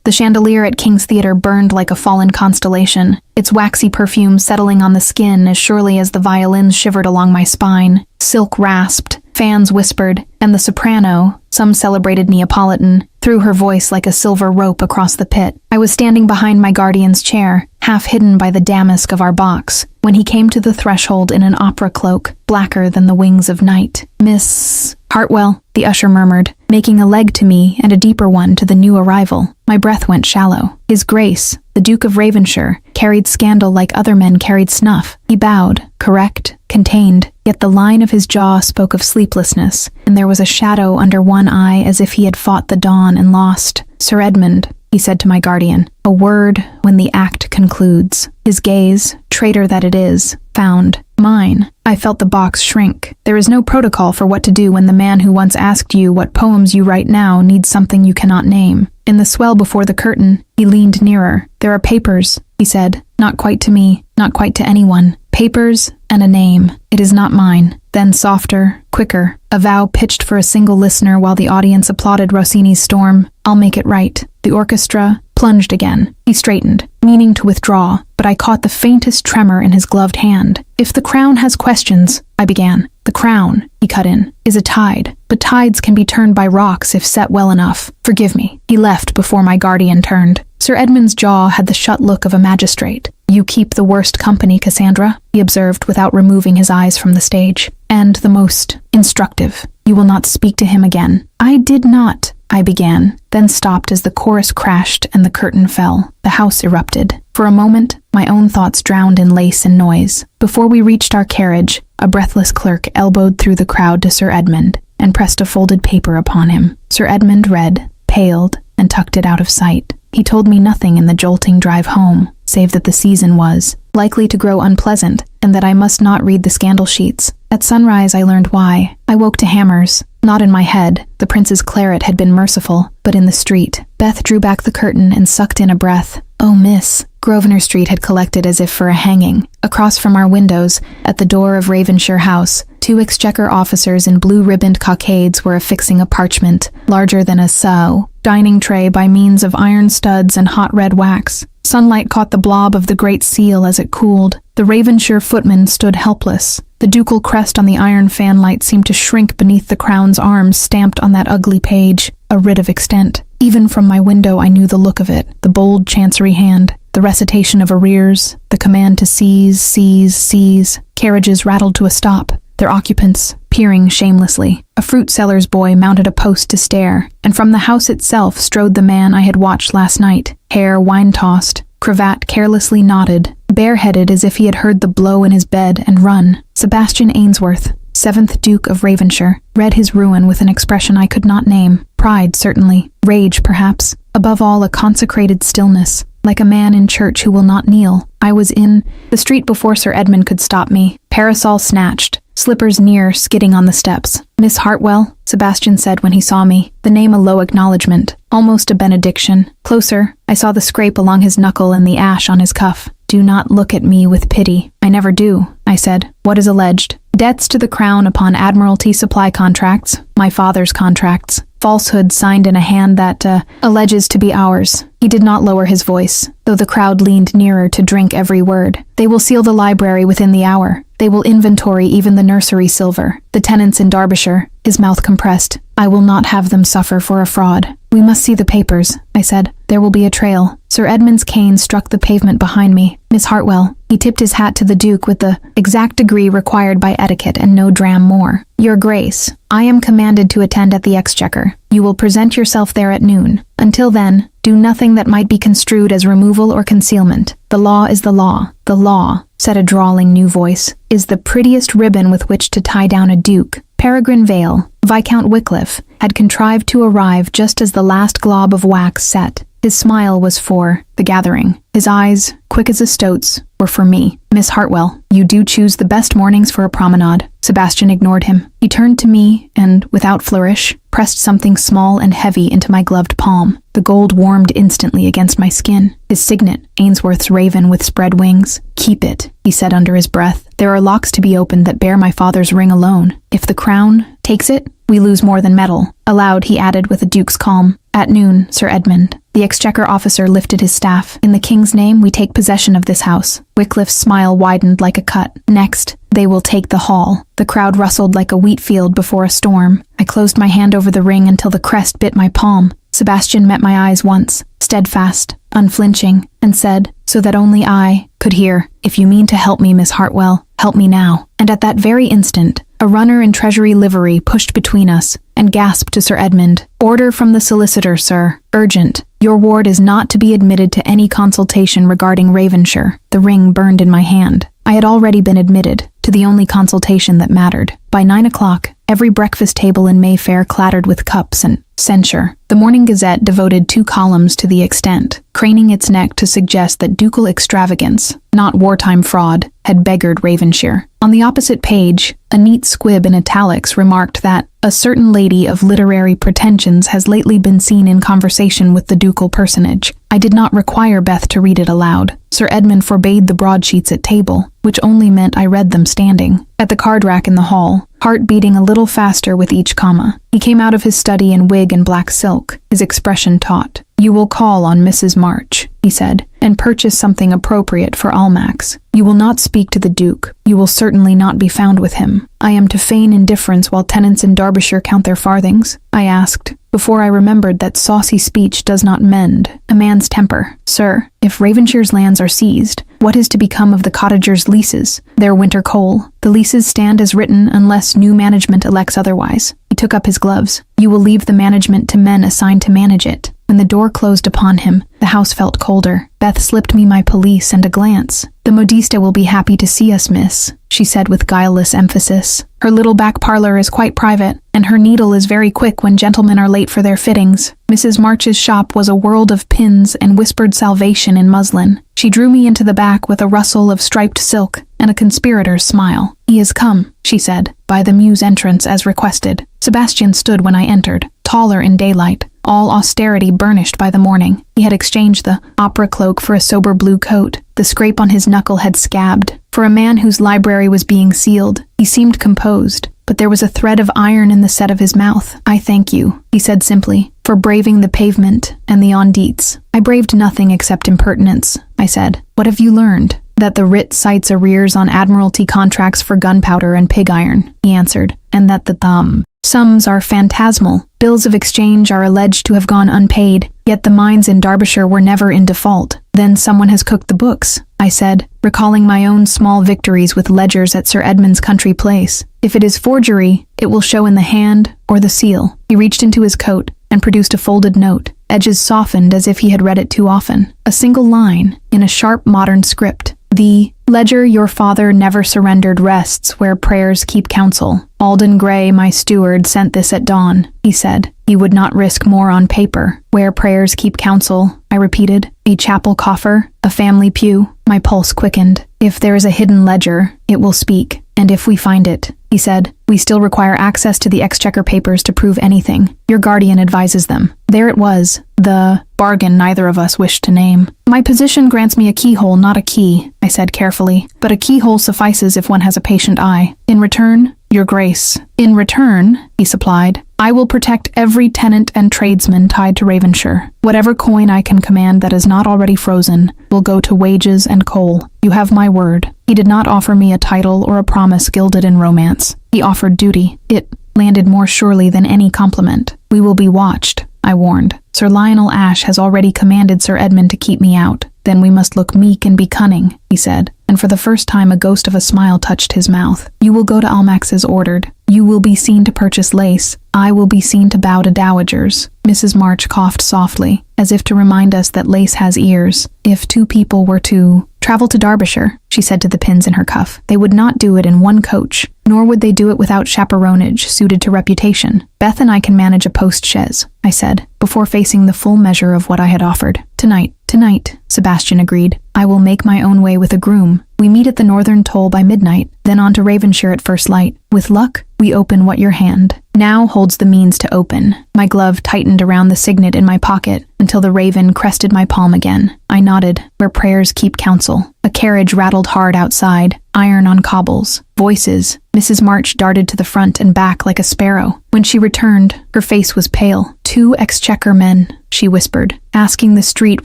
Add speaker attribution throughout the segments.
Speaker 1: The chandelier at King's Theatre burned like a fallen constellation, its waxy perfume settling on the skin as surely as the violins shivered along my spine. Silk rasped, fans whispered, and the soprano, some celebrated Neapolitan, threw her voice like a silver rope across the pit. I was standing behind my guardian's chair, half hidden by the damask of our box, when he came to the threshold in an opera cloak, blacker than the wings of night. "Miss Hartwell," the usher murmured, making a leg to me and a deeper one to the new arrival. My breath went shallow. His Grace, the Duke of Ravenshire, carried scandal like other men carried snuff. He bowed, correct, contained, yet the line of his jaw spoke of sleeplessness, and there was a shadow under one eye as if he had fought the dawn and lost. "Sir Edmund," he said to my guardian, "a word when the act concludes." His gaze, traitor that it is, found mine. I felt the box shrink. There is no protocol for what to do when the man who once asked you what poems you write now needs something you cannot name. In the swell before the curtain, he leaned nearer. "There are papers," he said, "not quite to me, not quite to anyone. Papers and a name. It is not mine." Then softer, quicker, a vow pitched for a single listener while the audience applauded Rossini's Storm. "I'll make it right." The orchestra plunged again. He straightened, meaning to withdraw, but I caught the faintest tremor in his gloved hand. "If the crown has questions," I began. "The crown," he cut in, "is a tide, but tides can be turned by rocks if set well enough. Forgive me." He left before my guardian turned. Sir Edmund's jaw had the shut look of a magistrate. "You keep the worst company, Cassandra," he observed without removing his eyes from the stage. "And the most instructive. You will not speak to him again." "I did not," I began, then stopped as the chorus crashed and the curtain fell. The house erupted. For a moment, my own thoughts drowned in lace and noise. Before we reached our carriage, a breathless clerk elbowed through the crowd to Sir Edmund and pressed a folded paper upon him. Sir Edmund read, paled, and tucked it out of sight. He told me nothing in the jolting drive home, save that the season was likely to grow unpleasant and that I must not read the scandal sheets. At sunrise I learned why. I woke to hammers. Not in my head, the prince's claret had been merciful, but in the street. Beth drew back the curtain and sucked in a breath. "Oh, miss." Grosvenor Street had collected as if for a hanging. Across from our windows, at the door of Ravenshire House, 2 exchequer officers in blue-ribboned cockades were affixing a parchment, larger than a sow, dining tray by means of iron studs and hot red wax. Sunlight caught the blob of the great seal as it cooled. The Ravenshire footman stood helpless. The ducal crest on the iron fanlight seemed to shrink beneath the crown's arms stamped on that ugly page, a writ of extent. Even from my window I knew the look of it, the bold chancery hand, the recitation of arrears, the command to seize, seize, seize. Carriages rattled to a stop, their occupants peering shamelessly. A fruit seller's boy mounted a post to stare, and from the house itself strode the man I had watched last night, hair wine-tossed, cravat carelessly knotted, bareheaded as if he had heard the blow in his bed and run. Sebastian Ainsworth, 7th Duke of Ravenshire, read his ruin with an expression I could not name. Pride, certainly. Rage, perhaps. Above all, a consecrated stillness, like a man in church who will not kneel. I was in the street before Sir Edmund could stop me, parasol snatched, slippers near, skidding on the steps. "Miss Hartwell," Sebastian said when he saw me, the name a low acknowledgement, almost a benediction. Closer, I saw the scrape along his knuckle and the ash on his cuff. "Do not look at me with pity." "I never do," I said. "What is alleged?" "Debts to the crown upon Admiralty supply contracts, my father's contracts. Falsehood signed in a hand that, alleges to be ours." He did not lower his voice, though the crowd leaned nearer to drink every word. "They will seal the library within the hour. They will inventory even the nursery silver. The tenants in Derbyshire," his mouth compressed. "I will not have them suffer for a fraud." "We must see the papers," I said. "There will be a trail." Sir Edmund's cane struck the pavement behind me. "Miss Hartwell." He tipped his hat to the Duke with the exact degree required by etiquette and no dram more. "Your Grace, I am commanded to attend at the Exchequer. You will present yourself there at noon. Until then, do nothing that might be construed as removal or concealment. The law is the law. The law," said a drawling new voice, "is the prettiest ribbon with which to tie down a duke." Peregrine Vale, Viscount Wycliffe, had contrived to arrive just as the last glob of wax set. His smile was for the gathering. His eyes, quick as a stoat's, were for me. "Miss Hartwell, you do choose the best mornings for a promenade." Sebastian ignored him. He turned to me and, without flourish, pressed something small and heavy into my gloved palm. The gold warmed instantly against my skin. His signet, Ainsworth's raven with spread wings. "Keep it," he said under his breath. "There are locks to be opened that bear my father's ring alone. If the crown takes it, we lose more than metal." Aloud, he added with a duke's calm, At noon, Sir Edmund. The Exchequer officer lifted his staff. In the king's name, we take possession of this house. Wycliffe's smile widened like a cut. Next, they will take the hall. The crowd rustled like a wheat field before a storm. I closed my hand over the ring until the crest bit my palm. Sebastian met my eyes once, steadfast, unflinching, and said, so that only I could hear, if you mean to help me, Miss Hartwell, help me now. And at that very instant, a runner in Treasury livery pushed between us and gasped to Sir Edmund, "Order from the solicitor, sir. Urgent. Your ward is not to be admitted to any consultation regarding Ravenshire." The ring burned in my hand. I had already been admitted to the only consultation that mattered. By 9 o'clock, every breakfast table in Mayfair clattered with cups and censure. The Morning Gazette devoted 2 columns to the extent, craning its neck to suggest that ducal extravagance, not wartime fraud, had beggared Ravenshire. On the opposite page, a neat squib in italics remarked that a certain lady of literary pretensions has lately been seen in conversation with the ducal personage. I did not require Beth to read it aloud. Sir Edmund forbade the broadsheets at table, which only meant I read them standing. At the card rack in the hall, heart beating a little faster with each comma, he came out of his study in wig and black silk, his expression taut. "You will call on Mrs. March," he said, "and purchase something appropriate for Almack's. You will not speak to the Duke. You will certainly not be found with him. I am to feign indifference while tenants in Derbyshire count their farthings?" I asked, before I remembered that saucy speech does not mend a man's temper. "Sir, if Ravenshire's lands are seized, what is to become of the cottagers' leases, their winter coal? The leases stand as written unless new management elects otherwise." He took up his gloves. "You will leave the management to men assigned to manage it." When the door closed upon him, the house felt colder. Beth slipped me my pelisse and a glance. "The modiste will be happy to see us, miss," she said with guileless emphasis. "Her little back parlor is quite private, and her needle is very quick when gentlemen are late for their fittings." Mrs. March's shop was a world of pins and whispered salvation in muslin. She drew me into the back with a rustle of striped silk and a conspirator's smile. "He has come," she said, "by the mews entrance as requested." Sebastian stood when I entered, taller in daylight, all austerity burnished by the morning. He had exchanged the opera cloak for a sober blue coat. The scrape on his knuckle had scabbed. For a man whose library was being sealed, he seemed composed, but there was a thread of iron in the set of his mouth. "I thank you," he said simply, "for braving the pavement and the endites." "I braved nothing except impertinence," I said. "What have you learned?" "That the writ cites arrears on Admiralty contracts for gunpowder and pig iron," he answered, "and that the sums are phantasmal. Bills of exchange are alleged to have gone unpaid, yet the mines in Derbyshire were never in default." "Then someone has cooked the books," I said, recalling my own small victories with ledgers at Sir Edmund's country place. "If it is forgery, it will show in the hand or the seal." He reached into his coat and produced a folded note, edges softened as if he had read it too often. A single line, in a sharp modern script. "The ledger your father never surrendered rests where prayers keep counsel. Alden Gray, my steward, sent this at dawn," he said. "He would not risk more on paper." "Where prayers keep counsel," I repeated. "A chapel coffer, a family pew." My pulse quickened. "If there is a hidden ledger, it will speak. And if we find it," he said, "we still require access to the Exchequer papers to prove anything. Your guardian advises them." There it was, the bargain neither of us wished to name. "My position grants me a keyhole, not a key," I said carefully, "but a keyhole suffices if one has a patient eye. In return, your grace." "In return," he supplied, "I will protect every tenant and tradesman tied to Ravenshire. Whatever coin I can command that is not already frozen will go to wages and coal. You have my word." He did not offer me a title or a promise gilded in romance. He offered duty. It landed more surely than any compliment. "We will be watched," I warned. "Sir Lionel Ashe has already commanded Sir Edmund to keep me out." "Then we must look meek and be cunning," he said, and for the first time a ghost of a smile touched his mouth. "You will go to Almack's as ordered. You will be seen to purchase lace. I will be seen to bow to dowagers." Mrs. March coughed softly, as if to remind us that lace has ears. "If 2 people were to travel to Derbyshire," she said to the pins in her cuff, "they would not do it in one coach, nor would they do it without chaperonage suited to reputation. Beth and I can manage a post-chaise," I said, before facing the full measure of what I had offered. Tonight, Sebastian agreed. "I will make my own way with a groom. We meet at the northern toll by midnight, then on to Ravenshire at first light. With luck, We open what your hand now holds the means to open. My glove tightened around the signet in my pocket until the raven crested my palm again. I nodded, where prayers keep counsel. A carriage rattled hard outside, iron on cobbles. Voices. Mrs. March darted to the front and back like a sparrow. When she returned, her face was pale. 2 exchequer men, she whispered, asking the street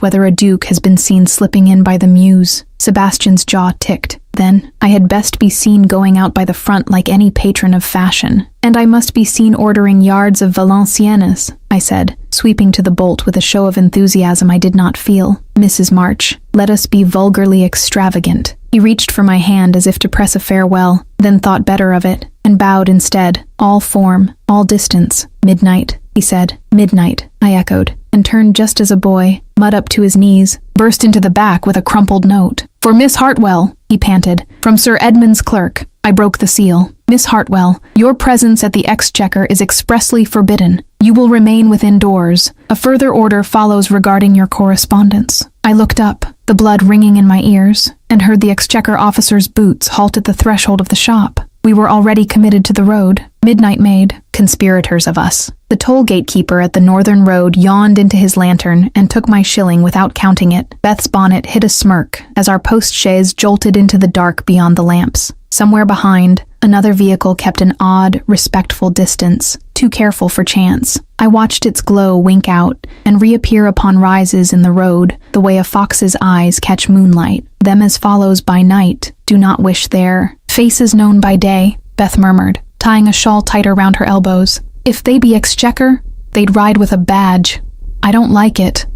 Speaker 1: whether a duke has been seen slipping in by the mews. Sebastian's jaw ticked. Then, I had best be seen going out by the front like any patron of fashion. And I must be seen ordering yards of Valenciennes, I said, sweeping to the bolt with a show of enthusiasm I did not feel. Mrs. March, let us be vulgarly extravagant. He reached for my hand as if to press a farewell, then thought better of it, and bowed instead. All form, all distance. Midnight, he said. Midnight, I echoed, and turned just as a boy, mud up to his knees, burst into the back with a crumpled note. For Miss Hartwell, he panted, from Sir Edmund's clerk. I broke the seal. Miss Hartwell, your presence at the Exchequer is expressly forbidden. You will remain within doors. A further order follows regarding your correspondence. I looked up, the blood ringing in my ears, and heard the Exchequer officer's boots halt at the threshold of the shop. We were already committed to the road. Midnight made conspirators of us. The toll gatekeeper at the northern road yawned into his lantern and took my shilling without counting it. Beth's bonnet hid a smirk as our post-chaise jolted into the dark beyond the lamps. Somewhere behind, another vehicle kept an odd, respectful distance, too careful for chance. I watched its glow wink out and reappear upon rises in the road, the way a fox's eyes catch moonlight. Them as follows by night, do not wish there. Faces known by day, Beth murmured, tying a shawl tighter round her elbows. If they be Exchequer, they'd ride with a badge. I don't like it.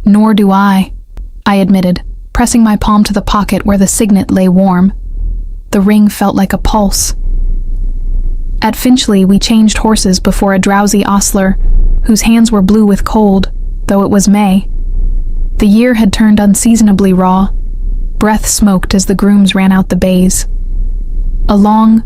Speaker 1: Nor do I admitted, pressing my palm to the pocket where the signet lay warm. The ring felt like a pulse. At Finchley, we changed horses before a drowsy ostler, whose hands were blue with cold, though it was May. The year had turned unseasonably raw. Breath smoked as the grooms ran out the bays. A long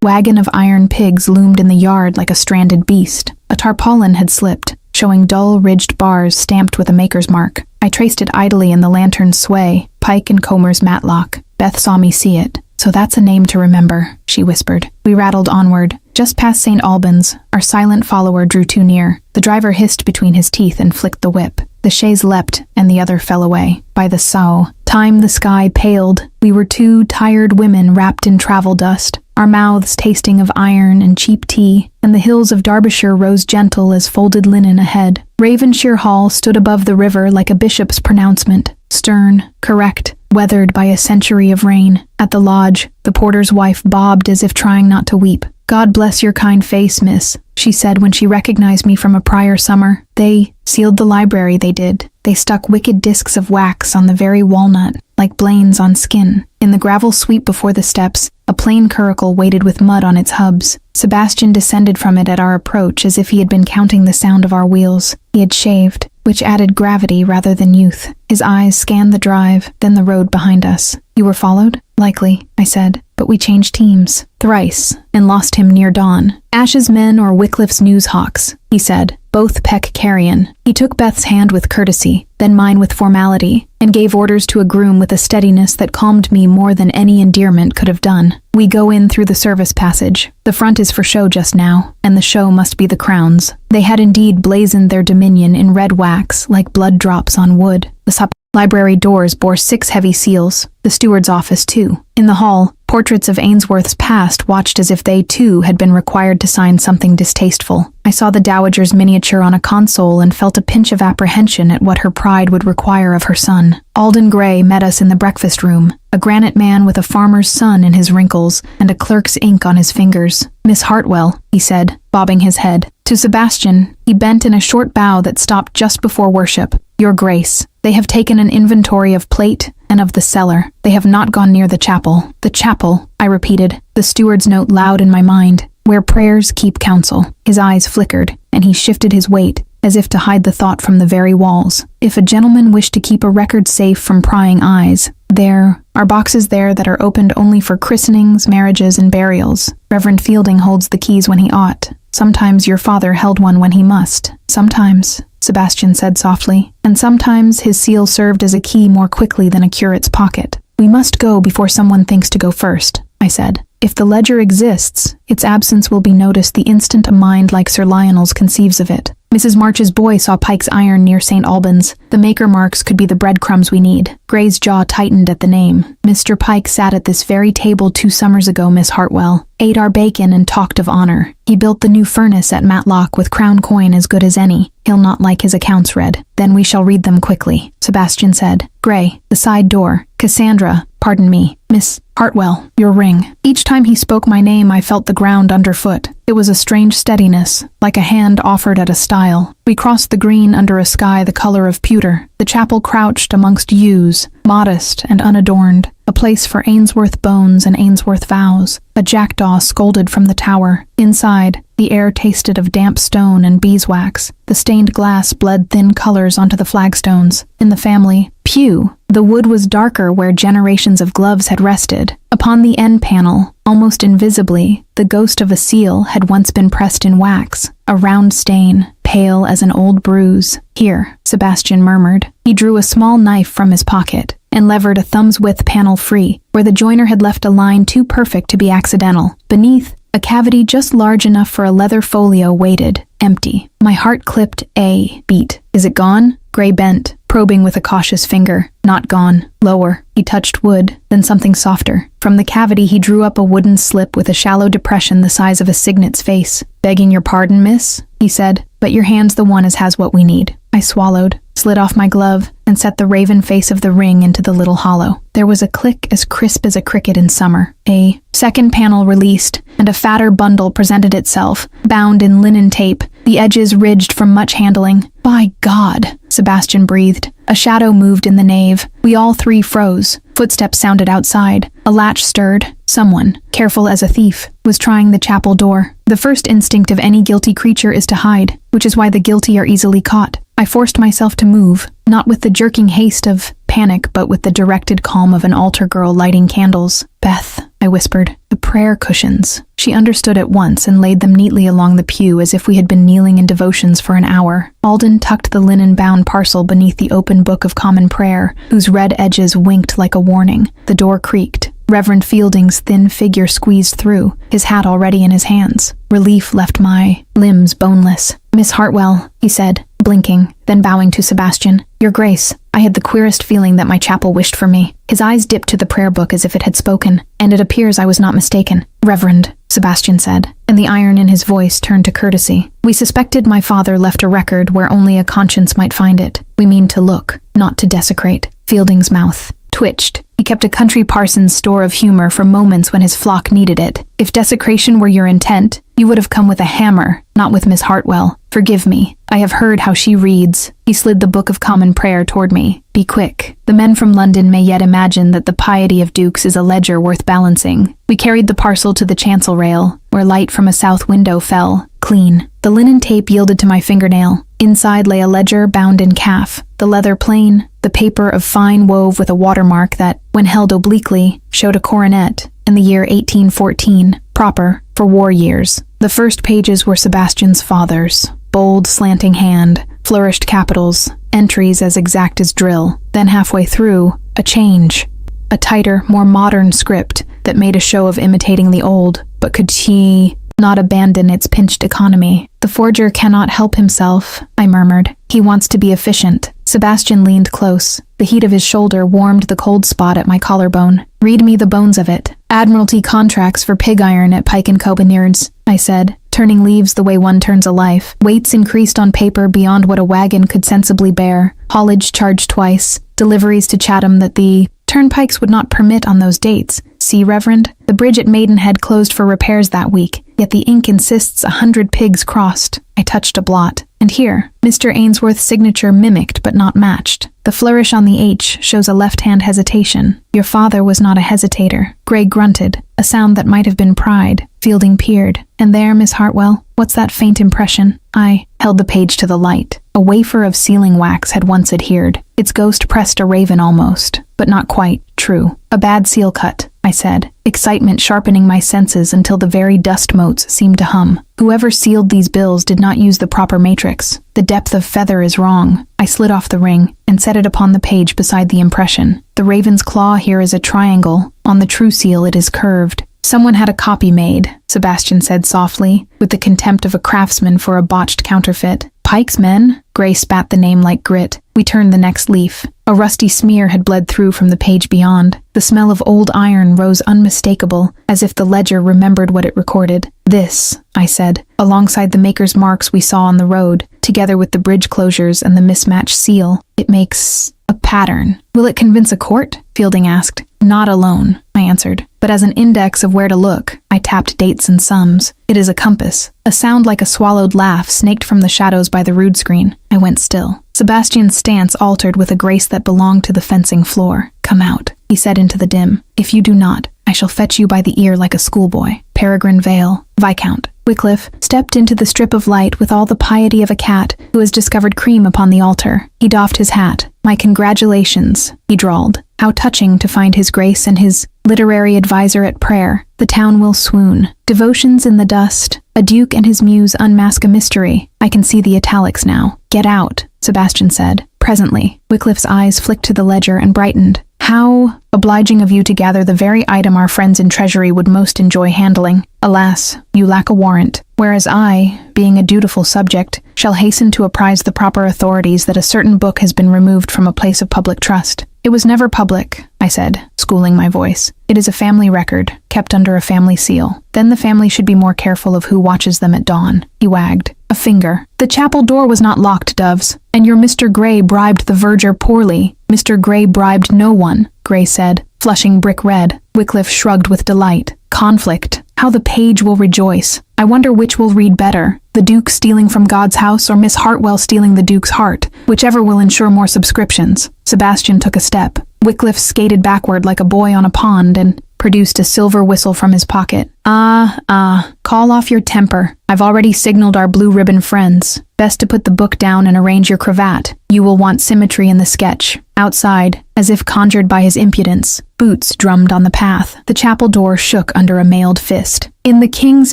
Speaker 1: wagon of iron pigs loomed in the yard like a stranded beast. A tarpaulin had slipped, showing dull, ridged bars stamped with a maker's mark. I traced it idly in the lantern's sway, Pike and Comer's matlock. Beth saw me see it. So that's a name to remember, she whispered. We rattled onward. Just past St. Albans, our silent follower drew too near. The driver hissed between his teeth and flicked the whip. The chaise leapt, and the other fell away. By the sow. Time the sky paled. We were 2 tired women wrapped in travel dust, our mouths tasting of iron and cheap tea, and the hills of Derbyshire rose gentle as folded linen ahead. Ravenshire Hall stood above the river like a bishop's pronouncement, stern, correct, weathered by a century of rain. At the lodge, the porter's wife bobbed as if trying not to weep. God bless your kind face, miss, she said when she recognized me from a prior summer. They sealed the library, they did. They stuck wicked discs of wax on the very walnut, like blains on skin. In the gravel sweep before the steps, a plain curricle weighted with mud on its hubs. Sebastian descended from it at our approach as if he had been counting the sound of our wheels. He had shaved, which added gravity rather than youth. His eyes scanned the drive, then the road behind us. You were followed? Likely, I said, but we changed teams. Thrice, and lost him near dawn. Ash's men or Wycliffe's newshawks, he said, both peck carrion. He took Beth's hand with courtesy, then mine with formality, and gave orders to a groom with a steadiness that calmed me more than any endearment could have done. We go in through the service passage. The front is for show just now, and the show must be the crowns. They had indeed blazoned their dominion in red wax, like blood drops on wood. The library doors bore 6 heavy seals, the steward's office too. In the hall, portraits of Ainsworth's past watched as if they too had been required to sign something distasteful. I saw the dowager's miniature on a console and felt a pinch of apprehension at what her pride would require of her son. Alden Gray met us in the breakfast room, a granite man with a farmer's son in his wrinkles and a clerk's ink on his fingers. Miss Hartwell, he said, bobbing his head. To Sebastian, he bent in a short bow that stopped just before worship. Your Grace, they have taken an inventory of plate and of the cellar. They have not gone near the chapel. The chapel, I repeated, the steward's note loud in my mind, where prayers keep counsel. His eyes flickered, and he shifted his weight, as if to hide the thought from the very walls. If a gentleman wished to keep a record safe from prying eyes, there are boxes there that are opened only for christenings, marriages, and burials. Reverend Fielding holds the keys when he ought. Sometimes your father held one when he must. Sometimes, Sebastian said softly, and sometimes his seal served as a key more quickly than a curate's pocket. We must go before someone thinks to go first. I said. If the ledger exists, its absence will be noticed the instant a mind like Sir Lionel's conceives of it. Mrs. March's boy saw Pike's iron near St. Albans. The maker marks could be the breadcrumbs we need. Gray's jaw tightened at the name. Mr. Pike sat at this very table 2 summers ago, Miss Hartwell. Ate our bacon and talked of honor. He built the new furnace at Matlock with crown coin as good as any. He'll not like his accounts read. Then we shall read them quickly, Sebastian said. Gray, the side door. Cassandra, pardon me. Miss Hartwell, your ring. Each time he spoke my name, I felt the ground underfoot. It was a strange steadiness, like a hand offered at a stile. We crossed the green under a sky the color of pewter. The chapel crouched amongst yews, modest and unadorned, a place for Ainsworth bones and Ainsworth vows. A jackdaw scolded from the tower. Inside, the air tasted of damp stone and beeswax. The stained glass bled thin colors onto the flagstones. In the family pew, the wood was darker where generations of gloves had rested. Upon the end panel, almost invisibly, the ghost of a seal had once been pressed in wax, a round stain, pale as an old bruise. Here, Sebastian murmured. He drew a small knife from his pocket and levered a thumb's-width panel free, where the joiner had left a line too perfect to be accidental. Beneath, a cavity just large enough for a leather folio waited, empty. My heart clipped a beat. Is it gone? Gray bent, probing with a cautious finger. Not gone. Lower. He touched wood, then something softer. From the cavity he drew up a wooden slip with a shallow depression the size of a cygnet's face. Begging your pardon, miss, he said, but your hand's the one as has what we need. I swallowed, slid off my glove, and set the raven face of the ring into the little hollow. There was a click as crisp as a cricket in summer. A second panel released, and a fatter bundle presented itself, bound in linen tape, the edges ridged from much handling. By God, Sebastian breathed. A shadow moved in the nave. We all 3 froze. Footsteps sounded outside. A latch stirred. Someone, careful as a thief, was trying the chapel door. The first instinct of any guilty creature is to hide, which is why the guilty are easily caught. I forced myself to move, not with the jerking haste of panic, but with the directed calm of an altar girl lighting candles. Beth, I whispered, the prayer cushions. She understood at once and laid them neatly along the pew as if we had been kneeling in devotions for an hour. Alden tucked the linen-bound parcel beneath the open book of common prayer, whose red edges winked like a warning. The door creaked. Reverend Fielding's thin figure squeezed through, his hat already in his hands. Relief left my limbs boneless. Miss Hartwell, he said, blinking, then bowing to Sebastian. Your Grace, I had the queerest feeling that my chapel wished for me. His eyes dipped to the prayer book as if it had spoken, and it appears I was not mistaken. Reverend, Sebastian said, and the iron in his voice turned to courtesy. We suspected my father left a record where only a conscience might find it. We mean to look, not to desecrate. Fielding's mouth twitched. He kept a country parson's store of humor for moments when his flock needed it. If desecration were your intent, you would have come with a hammer, not with Miss Hartwell. Forgive me. I have heard how she reads. He slid the Book of Common Prayer toward me. Be quick. The men from London may yet imagine that the piety of dukes is a ledger worth balancing. We carried the parcel to the chancel rail, where light from a south window fell, clean. The linen tape yielded to my fingernail. Inside lay a ledger bound in calf, the leather plain, the paper of fine wove with a watermark that, when held obliquely, showed a coronet, and the year 1814, proper for war years. The first pages were Sebastian's father's. Bold, slanting hand, flourished capitals, entries as exact as drill. Then halfway through, a change. A tighter, more modern script that made a show of imitating the old, but could he not abandon its pinched economy? The forger cannot help himself, I murmured. He wants to be efficient. Sebastian leaned close. The heat of his shoulder warmed the cold spot at my collarbone. Read me the bones of it. Admiralty contracts for pig iron at Pike & Cobinird's, I said, turning leaves the way one turns a life. Weights increased on paper beyond what a wagon could sensibly bear. Haulage charged twice. Deliveries to Chatham that the turnpikes would not permit on those dates. See, Reverend? The bridge at Maidenhead closed for repairs that week, yet the ink insists 100 pigs crossed. I touched a blot. And here, Mr. Ainsworth's signature mimicked but not matched. The flourish on the H shows a left-hand hesitation. Your father was not a hesitator. Gray grunted, a sound that might have been pride. Fielding peered. And there, Miss Hartwell, what's that faint impression? I held the page to the light. A wafer of sealing wax had once adhered. Its ghost pressed a raven almost, but not quite. True. A bad seal cut, I said, excitement sharpening my senses until the very dust motes seemed to hum. Whoever sealed these bills did not use the proper matrix. The depth of feather is wrong. I slid off the ring and set it upon the page beside the impression. The raven's claw here is a triangle. On the true seal it is curved. Someone had a copy made, Sebastian said softly, with the contempt of a craftsman for a botched counterfeit. Pike's men? Gray spat the name like grit. We turned the next leaf. A rusty smear had bled through from the page beyond. The smell of old iron rose unmistakable, as if the ledger remembered what it recorded. This, I said, alongside the maker's marks we saw on the road, together with the bridge closures and the mismatched seal. It makes a pattern. Will it convince a court? Fielding asked. Not alone, I answered, but as an index of where to look. I tapped dates and sums. It is a compass. A sound like a swallowed laugh snaked from the shadows by the rood screen. I went still. Sebastian's stance altered with a grace that belonged to the fencing floor. Come out, he said into the dim. If you do not, I shall fetch you by the ear like a schoolboy. Peregrine Vale, Viscount. Wycliffe stepped into the strip of light with all the piety of a cat who has discovered cream upon the altar. He doffed his hat. My congratulations, he drawled. How touching to find his grace and his literary advisor at prayer. The town will swoon. Devotions in the dust. A duke and his muse unmask a mystery. I can see the italics now. Get out, Sebastian said. Presently, Wycliffe's eyes flicked to the ledger and brightened. How obliging of you to gather the very item our friends in Treasury would most enjoy handling. Alas, you lack a warrant, whereas I, being a dutiful subject, shall hasten to apprise the proper authorities that a certain book has been removed from a place of public trust. It was never public, I said, schooling my voice. It is a family record, kept under a family seal. Then the family should be more careful of who watches them at dawn. He wagged a finger. The chapel door was not locked, Doves, and your Mr. Gray bribed the verger poorly. Mr. Gray bribed no one, Gray said, flushing brick red. Wycliffe shrugged with delight. Conflict. How the page will rejoice. I wonder which will read better, the Duke stealing from God's house or Miss Hartwell stealing the Duke's heart, whichever will ensure more subscriptions. Sebastian took a step. Wycliffe skated backward like a boy on a pond and produced a silver whistle from his pocket. Call off your temper. I've already signaled our blue ribbon friends. Best to put the book down and arrange your cravat. You will want symmetry in the sketch. Outside, as if conjured by his impudence, boots drummed on the path. The chapel door shook under a mailed fist. In the king's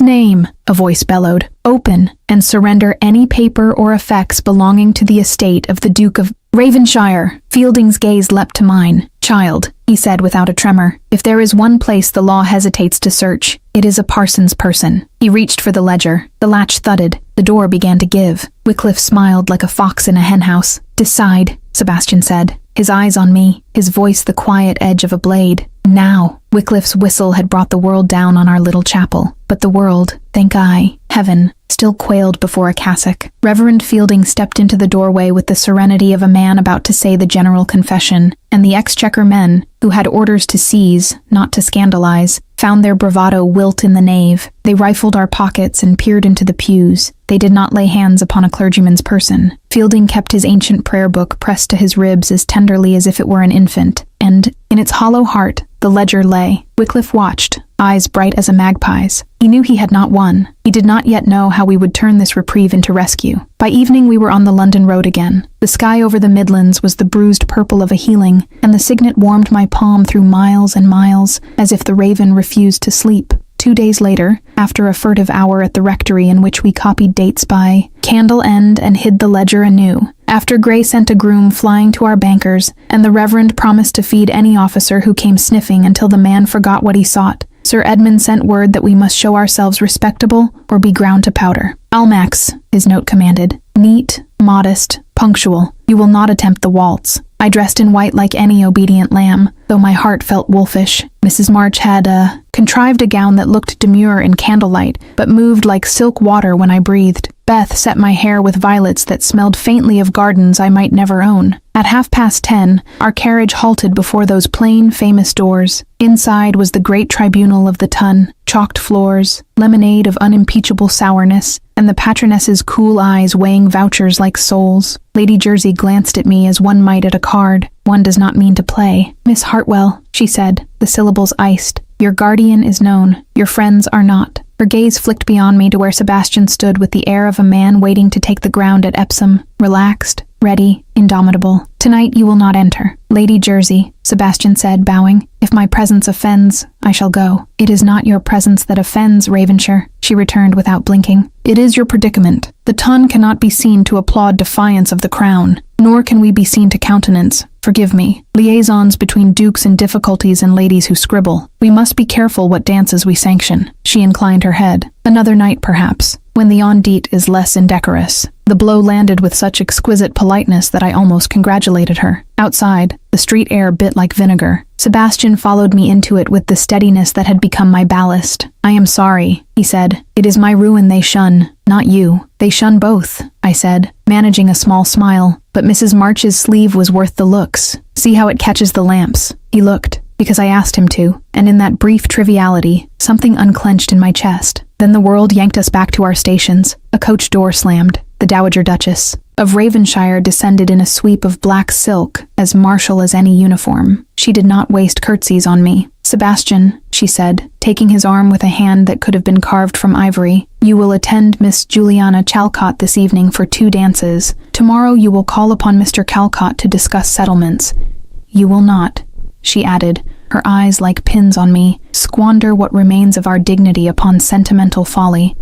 Speaker 1: name, a voice bellowed, open and surrender any paper or effects belonging to the estate of the Duke of Ravenshire. Fielding's gaze leapt to mine. Child, he said without a tremor, if there is one place the law hesitates to search, it is a parson's person. He reached for the ledger. The latch thudded. The door began to give. Wycliffe smiled like a fox in a henhouse. Decide, Sebastian said, his eyes on me, his voice the quiet edge of a blade. Now. Wycliffe's whistle had brought the world down on our little chapel, but the world, thank I, heaven, still quailed before a cassock. Reverend Fielding stepped into the doorway with the serenity of a man about to say the general confession, and the exchequer men, who had orders to seize, not to scandalize, found their bravado wilt in the nave. They rifled our pockets and peered into the pews. They did not lay hands upon a clergyman's person. Fielding kept his ancient prayer book pressed to his ribs as tenderly as if it were an infant, and, in its hollow heart, the ledger lay. Wycliffe watched, eyes bright as a magpie's. He knew he had not won. He did not yet know how we would turn this reprieve into rescue. By evening we were on the London road again. The sky over the Midlands was the bruised purple of a healing, and the signet warmed my palm through miles and miles, as if the raven refused to sleep. 2 days later, after a furtive hour at the rectory in which we copied dates by candle end and hid the ledger anew, after Gray sent a groom flying to our bankers, and the Reverend promised to feed any officer who came sniffing until the man forgot what he sought, Sir Edmund sent word that we must show ourselves respectable or be ground to powder. Almax, his note commanded. Neat, modest, punctual. You will not attempt the waltz. I dressed in white like any obedient lamb, though my heart felt wolfish. Mrs. March had contrived a gown that looked demure in candlelight, but moved like silk water when I breathed. Beth set my hair with violets that smelled faintly of gardens I might never own. At 10:30, our carriage halted before those plain, famous doors. Inside was the great tribunal of the Tun, chalked floors, lemonade of unimpeachable sourness, and the patroness's cool eyes weighing vouchers like souls. Lady Jersey glanced at me as one might at a card. One does not mean to play. Miss Hartwell, she said, the syllables iced. Your guardian is known. Your friends are not. Her gaze flicked beyond me to where Sebastian stood with the air of a man waiting to take the ground at Epsom, relaxed, ready, indomitable. Tonight you will not enter. Lady Jersey, Sebastian said, bowing. If my presence offends, I shall go. It is not your presence that offends, Ravenshire, she returned without blinking. It is your predicament. The ton cannot be seen to applaud defiance of the crown, nor can we be seen to countenance, forgive me, liaisons between dukes in difficulties and ladies who scribble. We must be careful what dances we sanction. She inclined her head. Another night, perhaps, when the on dit is less indecorous. The blow landed with such exquisite politeness that I almost congratulated her. Outside, the street air bit like vinegar. Sebastian followed me into it with the steadiness that had become my ballast. I am sorry, he said. It is my ruin they shun, not you. They shun both, I said, managing a small smile. But Mrs. March's sleeve was worth the looks. See how it catches the lamps. He looked, because I asked him to, and in that brief triviality, something unclenched in my chest. Then the world yanked us back to our stations. A coach door slammed. The Dowager Duchess of Ravenshire descended in a sweep of black silk, as martial as any uniform. She did not waste curtsies on me. Sebastian, she said, taking his arm with a hand that could have been carved from ivory, you will attend Miss Juliana Chalcott this evening for 2 dances. Tomorrow you will call upon Mr. Chalcott to discuss settlements. You will not, she added, her eyes like pins on me, squander what remains of our dignity upon sentimental folly.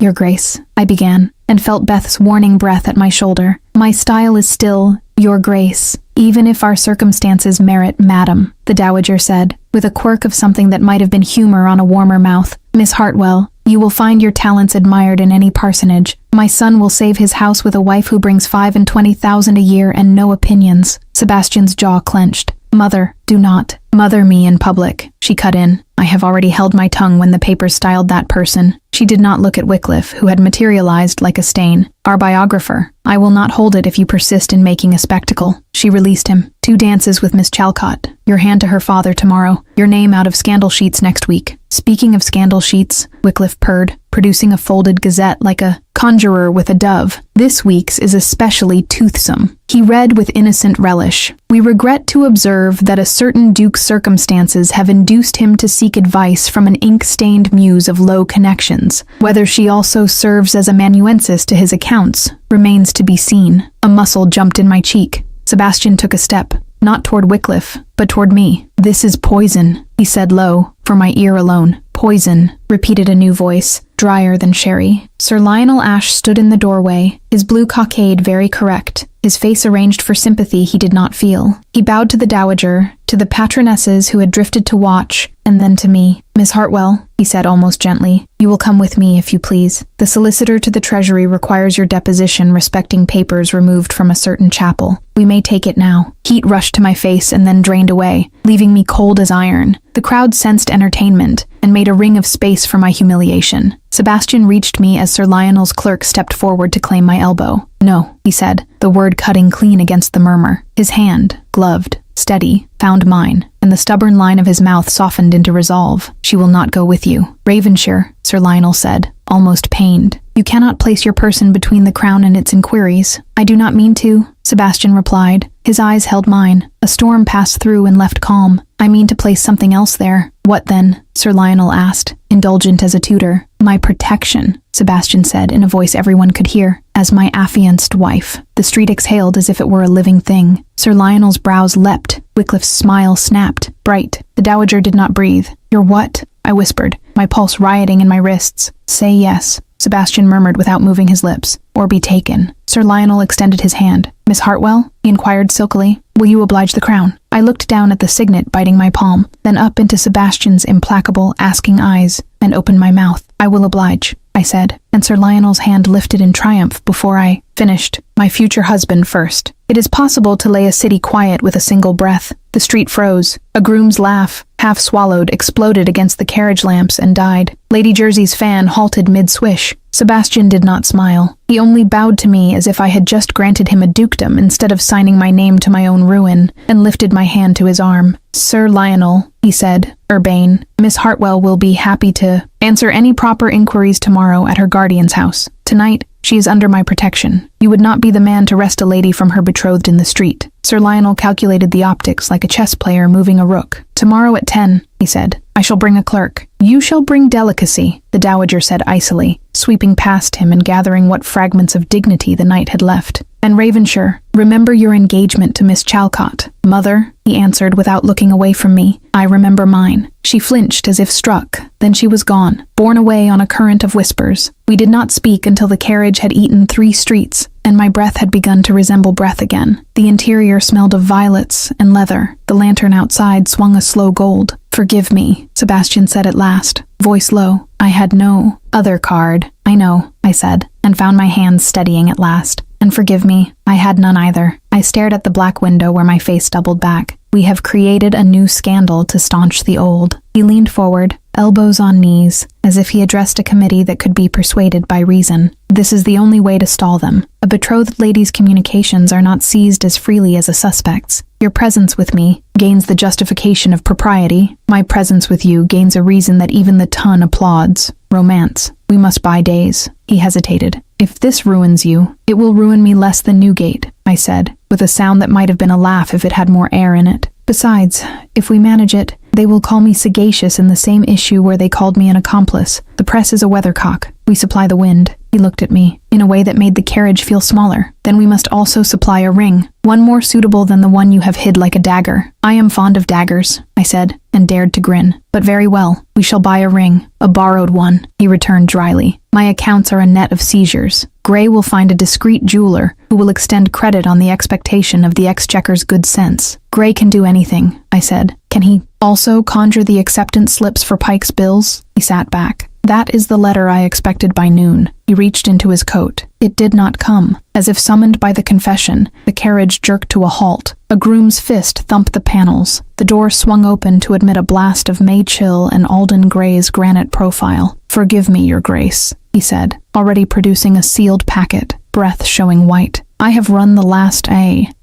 Speaker 1: Your Grace, I began, and felt Beth's warning breath at my shoulder. My style is still, Your Grace, even if our circumstances merit Madam, the Dowager said, with a quirk of something that might have been humor on a warmer mouth. Miss Hartwell, you will find your talents admired in any parsonage. My son will save his house with a wife who brings 25,000 a year and no opinions. Sebastian's jaw clenched. Mother, do not mother me in public, she cut in. I have already held my tongue when the papers styled that person. She did not look at Wycliffe, who had materialized like a stain. Our biographer. I will not hold it if you persist in making a spectacle. She released him. 2 dances with Miss Chalcott. Your hand to her father tomorrow. Your name out of scandal sheets next week. Speaking of scandal sheets, Wycliffe purred, producing a folded gazette like a conjurer with a dove. This week's is especially toothsome. He read with innocent relish. We regret to observe that a certain duke's circumstances have induced him to seek advice from an ink-stained muse of low connections. Whether she also serves as amanuensis to his accounts remains to be seen. A muscle jumped in my cheek. Sebastian took a step, not toward Wycliffe, but toward me. This is poison, he said low, for my ear alone. Poison, repeated a new voice, drier than sherry. Sir Lionel Ashe stood in the doorway, his blue cockade very correct, his face arranged for sympathy he did not feel. He bowed to the Dowager, to the patronesses who had drifted to watch, and then to me. Miss Hartwell, he said almost gently, you will come with me if you please. The solicitor to the Treasury requires your deposition respecting papers removed from a certain chapel. We may take it now. Heat rushed to my face and then drained away, leaving me cold as iron. The crowd sensed entertainment and made a ring of space for my humiliation. Sebastian reached me as Sir Lionel's clerk stepped forward to claim my elbow. No, he said, the word cutting clean against the murmur. His hand, gloved, steady, found mine, and the stubborn line of his mouth softened into resolve. She will not go with you. Ravenshire, Sir Lionel said, almost pained. You cannot place your person between the crown and its inquiries. I do not mean to, Sebastian replied. His eyes held mine. A storm passed through and left calm. I mean to place something else there. What then? Sir Lionel asked, indulgent as a tutor. My protection, Sebastian said in a voice everyone could hear. As my affianced wife. The street exhaled as if it were a living thing. Sir Lionel's brows leapt. Wycliffe's smile snapped, bright. The Dowager did not breathe. Your what? I whispered, my pulse rioting in my wrists. Say yes, Sebastian murmured without moving his lips. Or be taken. Sir Lionel extended his hand. Miss Hartwell? He inquired silkily. Will you oblige the crown? I looked down at the signet biting my palm, then up into Sebastian's implacable, asking eyes, and opened my mouth. I will oblige, I said, and Sir Lionel's hand lifted in triumph before I finished. My future husband first. It is possible to lay a city quiet with a single breath. The street froze. A groom's laugh, half swallowed, exploded against the carriage lamps and died. Lady Jersey's fan halted mid-swish. Sebastian did not smile. He only bowed to me as if I had just granted him a dukedom instead of signing my name to my own ruin, and lifted my hand to his arm. Sir Lionel, he said, urbane, Miss Hartwell will be happy to answer any proper inquiries tomorrow at her guardian's house. Tonight, she is under my protection. You would not be the man to wrest a lady from her betrothed in the street. Sir Lionel calculated the optics like a chess player moving a rook. Tomorrow at 10, he said, I shall bring a clerk. You shall bring delicacy, the Dowager said icily. sweeping past him and gathering what fragments of dignity the night had left. "And Ravenshire, remember your engagement to Miss Chalcott." "Mother," he answered without looking away from me, "I remember mine." She flinched as if struck. Then she was gone, borne away on a current of whispers. We did not speak until the carriage had eaten 3 streets, and my breath had begun to resemble breath again. The interior smelled of violets and leather. The lantern outside swung a slow gold. "Forgive me," Sebastian said at last, voice low. "I had no other card." "I know," I said, and found my hands steadying at last. "And forgive me, I had none either." I stared at the black window where my face doubled back. "We have created a new scandal to staunch the old." He leaned forward, elbows on knees, as if he addressed a committee that could be persuaded by reason. "This is the only way to stall them. A betrothed lady's communications are not seized as freely as a suspect's. Your presence with me gains the justification of propriety. My presence with you gains a reason that even the ton applauds. Romance. We must buy days." He hesitated. "If this ruins you, it will ruin me less than Newgate," I said, with a sound that might have been a laugh if it had more air in it. "Besides, if we manage it, they will call me sagacious in the same issue where they called me an accomplice. The press is a weathercock. We supply the wind." He looked at me, in a way that made the carriage feel smaller. "Then we must also supply a ring, one more suitable than the one you have hid like a dagger." "I am fond of daggers," I said, and dared to grin. "But very well, we shall buy a ring, a borrowed one," he returned dryly. "My accounts are a net of seizures. Gray will find a discreet jeweler who will extend credit on the expectation of the exchequer's good sense." "Gray can do anything," I said. "Can he also conjure the acceptance slips for Pike's bills?" He sat back. "That is the letter I expected by noon." He reached into his coat. It did not come. As if summoned by the confession, the carriage jerked to a halt. A groom's fist thumped the panels. The door swung open to admit a blast of May chill and Alden Gray's granite profile. "Forgive me, Your Grace," he said, already producing a sealed packet, breath showing white. "I have run the last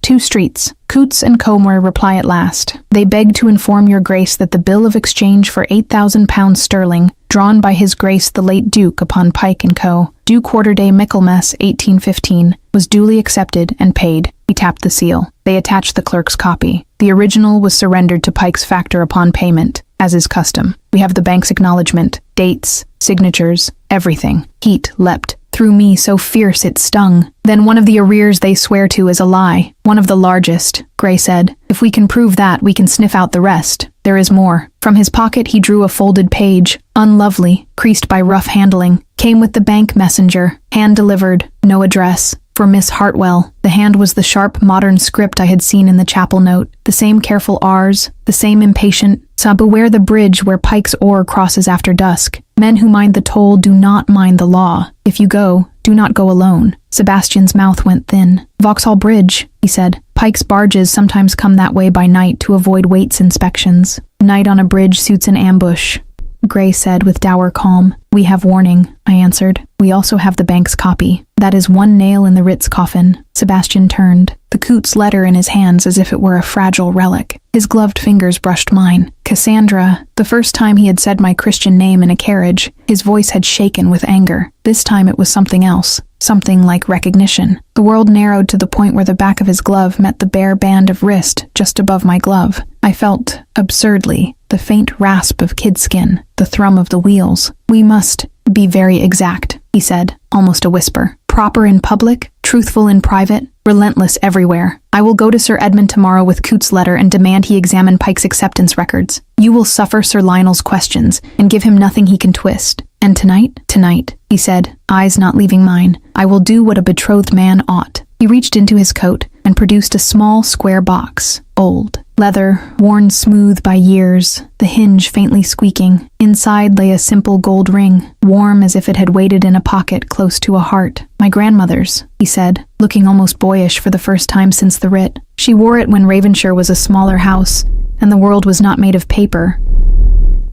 Speaker 1: 2 streets. Coots and Comer reply at last. They beg to inform Your Grace that the bill of exchange for £8,000 sterling, drawn by His Grace the late Duke upon Pike & Co., due quarter-day Michaelmas 1815, was duly accepted and paid." He tapped the seal. They attached the clerk's copy. The original was surrendered to Pike's factor upon payment, as is custom. We have the bank's acknowledgement, dates, signatures, everything. Heat leapt through me so fierce it stung. "Then one of the arrears they swear to is a lie. One of the largest," Gray said. "If we can prove that, we can sniff out the rest. There is more." From his pocket he drew a folded page, unlovely, creased by rough handling. "Came with the bank messenger, hand-delivered, no address. For Miss Hartwell." The hand was the sharp, modern script I had seen in the chapel note. The same careful R's, the same impatient, "Beware the bridge where Pike's oar crosses after dusk. Men who mind the toll do not mind the law. If you go, do not go alone." Sebastian's mouth went thin. "Vauxhall Bridge," he said. "Pike's barges sometimes come that way by night to avoid Waite's inspections. Night on a bridge suits an ambush," Gray said with dour calm. "We have warning," I answered. "We also have the bank's copy. That is one nail in the Ritz coffin." Sebastian turned, the Coots letter in his hands as if it were a fragile relic. His gloved fingers brushed mine. "Cassandra." The first time he had said my Christian name in a carriage, his voice had shaken with anger. This time it was something else. Something like recognition. The world narrowed to the point where the back of his glove met the bare band of wrist just above my glove. I felt, absurdly, the faint rasp of kid skin, the thrum of the wheels. "We must be very exact," he said, almost a whisper. "Proper in public, truthful in private, relentless everywhere. I will go to Sir Edmund tomorrow with Coots' letter and demand he examine Pike's acceptance records. You will suffer Sir Lionel's questions and give him nothing he can twist. And tonight?" "Tonight," he said, eyes not leaving mine. "I will do what a betrothed man ought." He reached into his coat and produced a small square box, old, leather, worn smooth by years, the hinge faintly squeaking. Inside lay a simple gold ring, warm as if it had waited in a pocket close to a heart. "My grandmother's," he said, looking almost boyish for the first time since the writ. "She wore it when Ravenshire was a smaller house, and the world was not made of paper.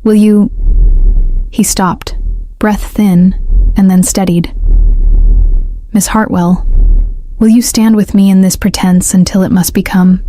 Speaker 1: Will you—" He stopped, breath thin, and then steadied. "Miss Hartwell, will you stand with me in this pretense until it must become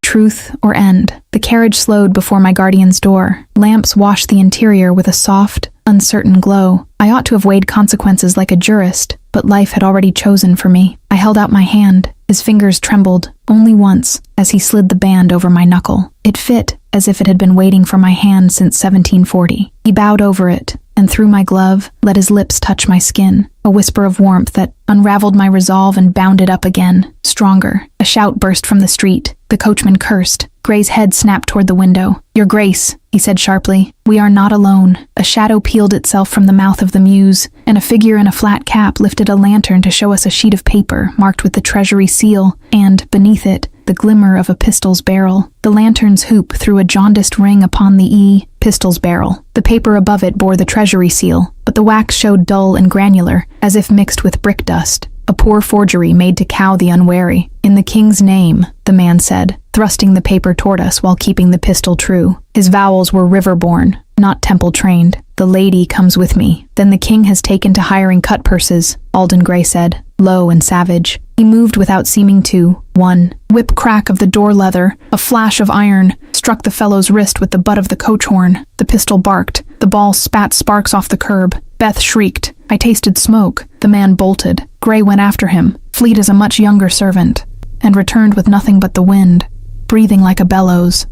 Speaker 1: truth or end?" The carriage slowed before my guardian's door. Lamps washed the interior with a soft, uncertain glow. I ought to have weighed consequences like a jurist, but life had already chosen for me. I held out my hand. His fingers trembled, only once, as he slid the band over my knuckle. It fit, as if it had been waiting for my hand since 1740. He bowed over it, and through my glove, let his lips touch my skin. A whisper of warmth that unraveled my resolve and bounded up again, stronger. A shout burst from the street. The coachman cursed. Gray's head snapped toward the window. "Your Grace," he said sharply, "we are not alone." A shadow peeled itself from the mouth of the muse, and a figure in a flat cap lifted a lantern to show us a sheet of paper marked with the treasury seal, and, beneath it, the glimmer of a pistol's barrel. The lantern's hoop threw a jaundiced ring upon the pistol's barrel. The paper above it bore the treasury seal, but the wax showed dull and granular, as if mixed with brick dust. A poor forgery made to cow the unwary. "In the king's name," the man said, thrusting the paper toward us while keeping the pistol true. His vowels were river-born, not temple-trained. "The lady comes with me. Then the king has taken to hiring cut-purses," Alden Gray said, low and savage. He moved without seeming to. One whip crack of the door leather, a flash of iron, struck the fellow's wrist with the butt of the coach horn. The pistol barked. The ball spat sparks off the curb. Beth shrieked. I tasted smoke. The man bolted. Gray went after him, fleet as a much younger servant, and returned with nothing but the wind, breathing like a bellows.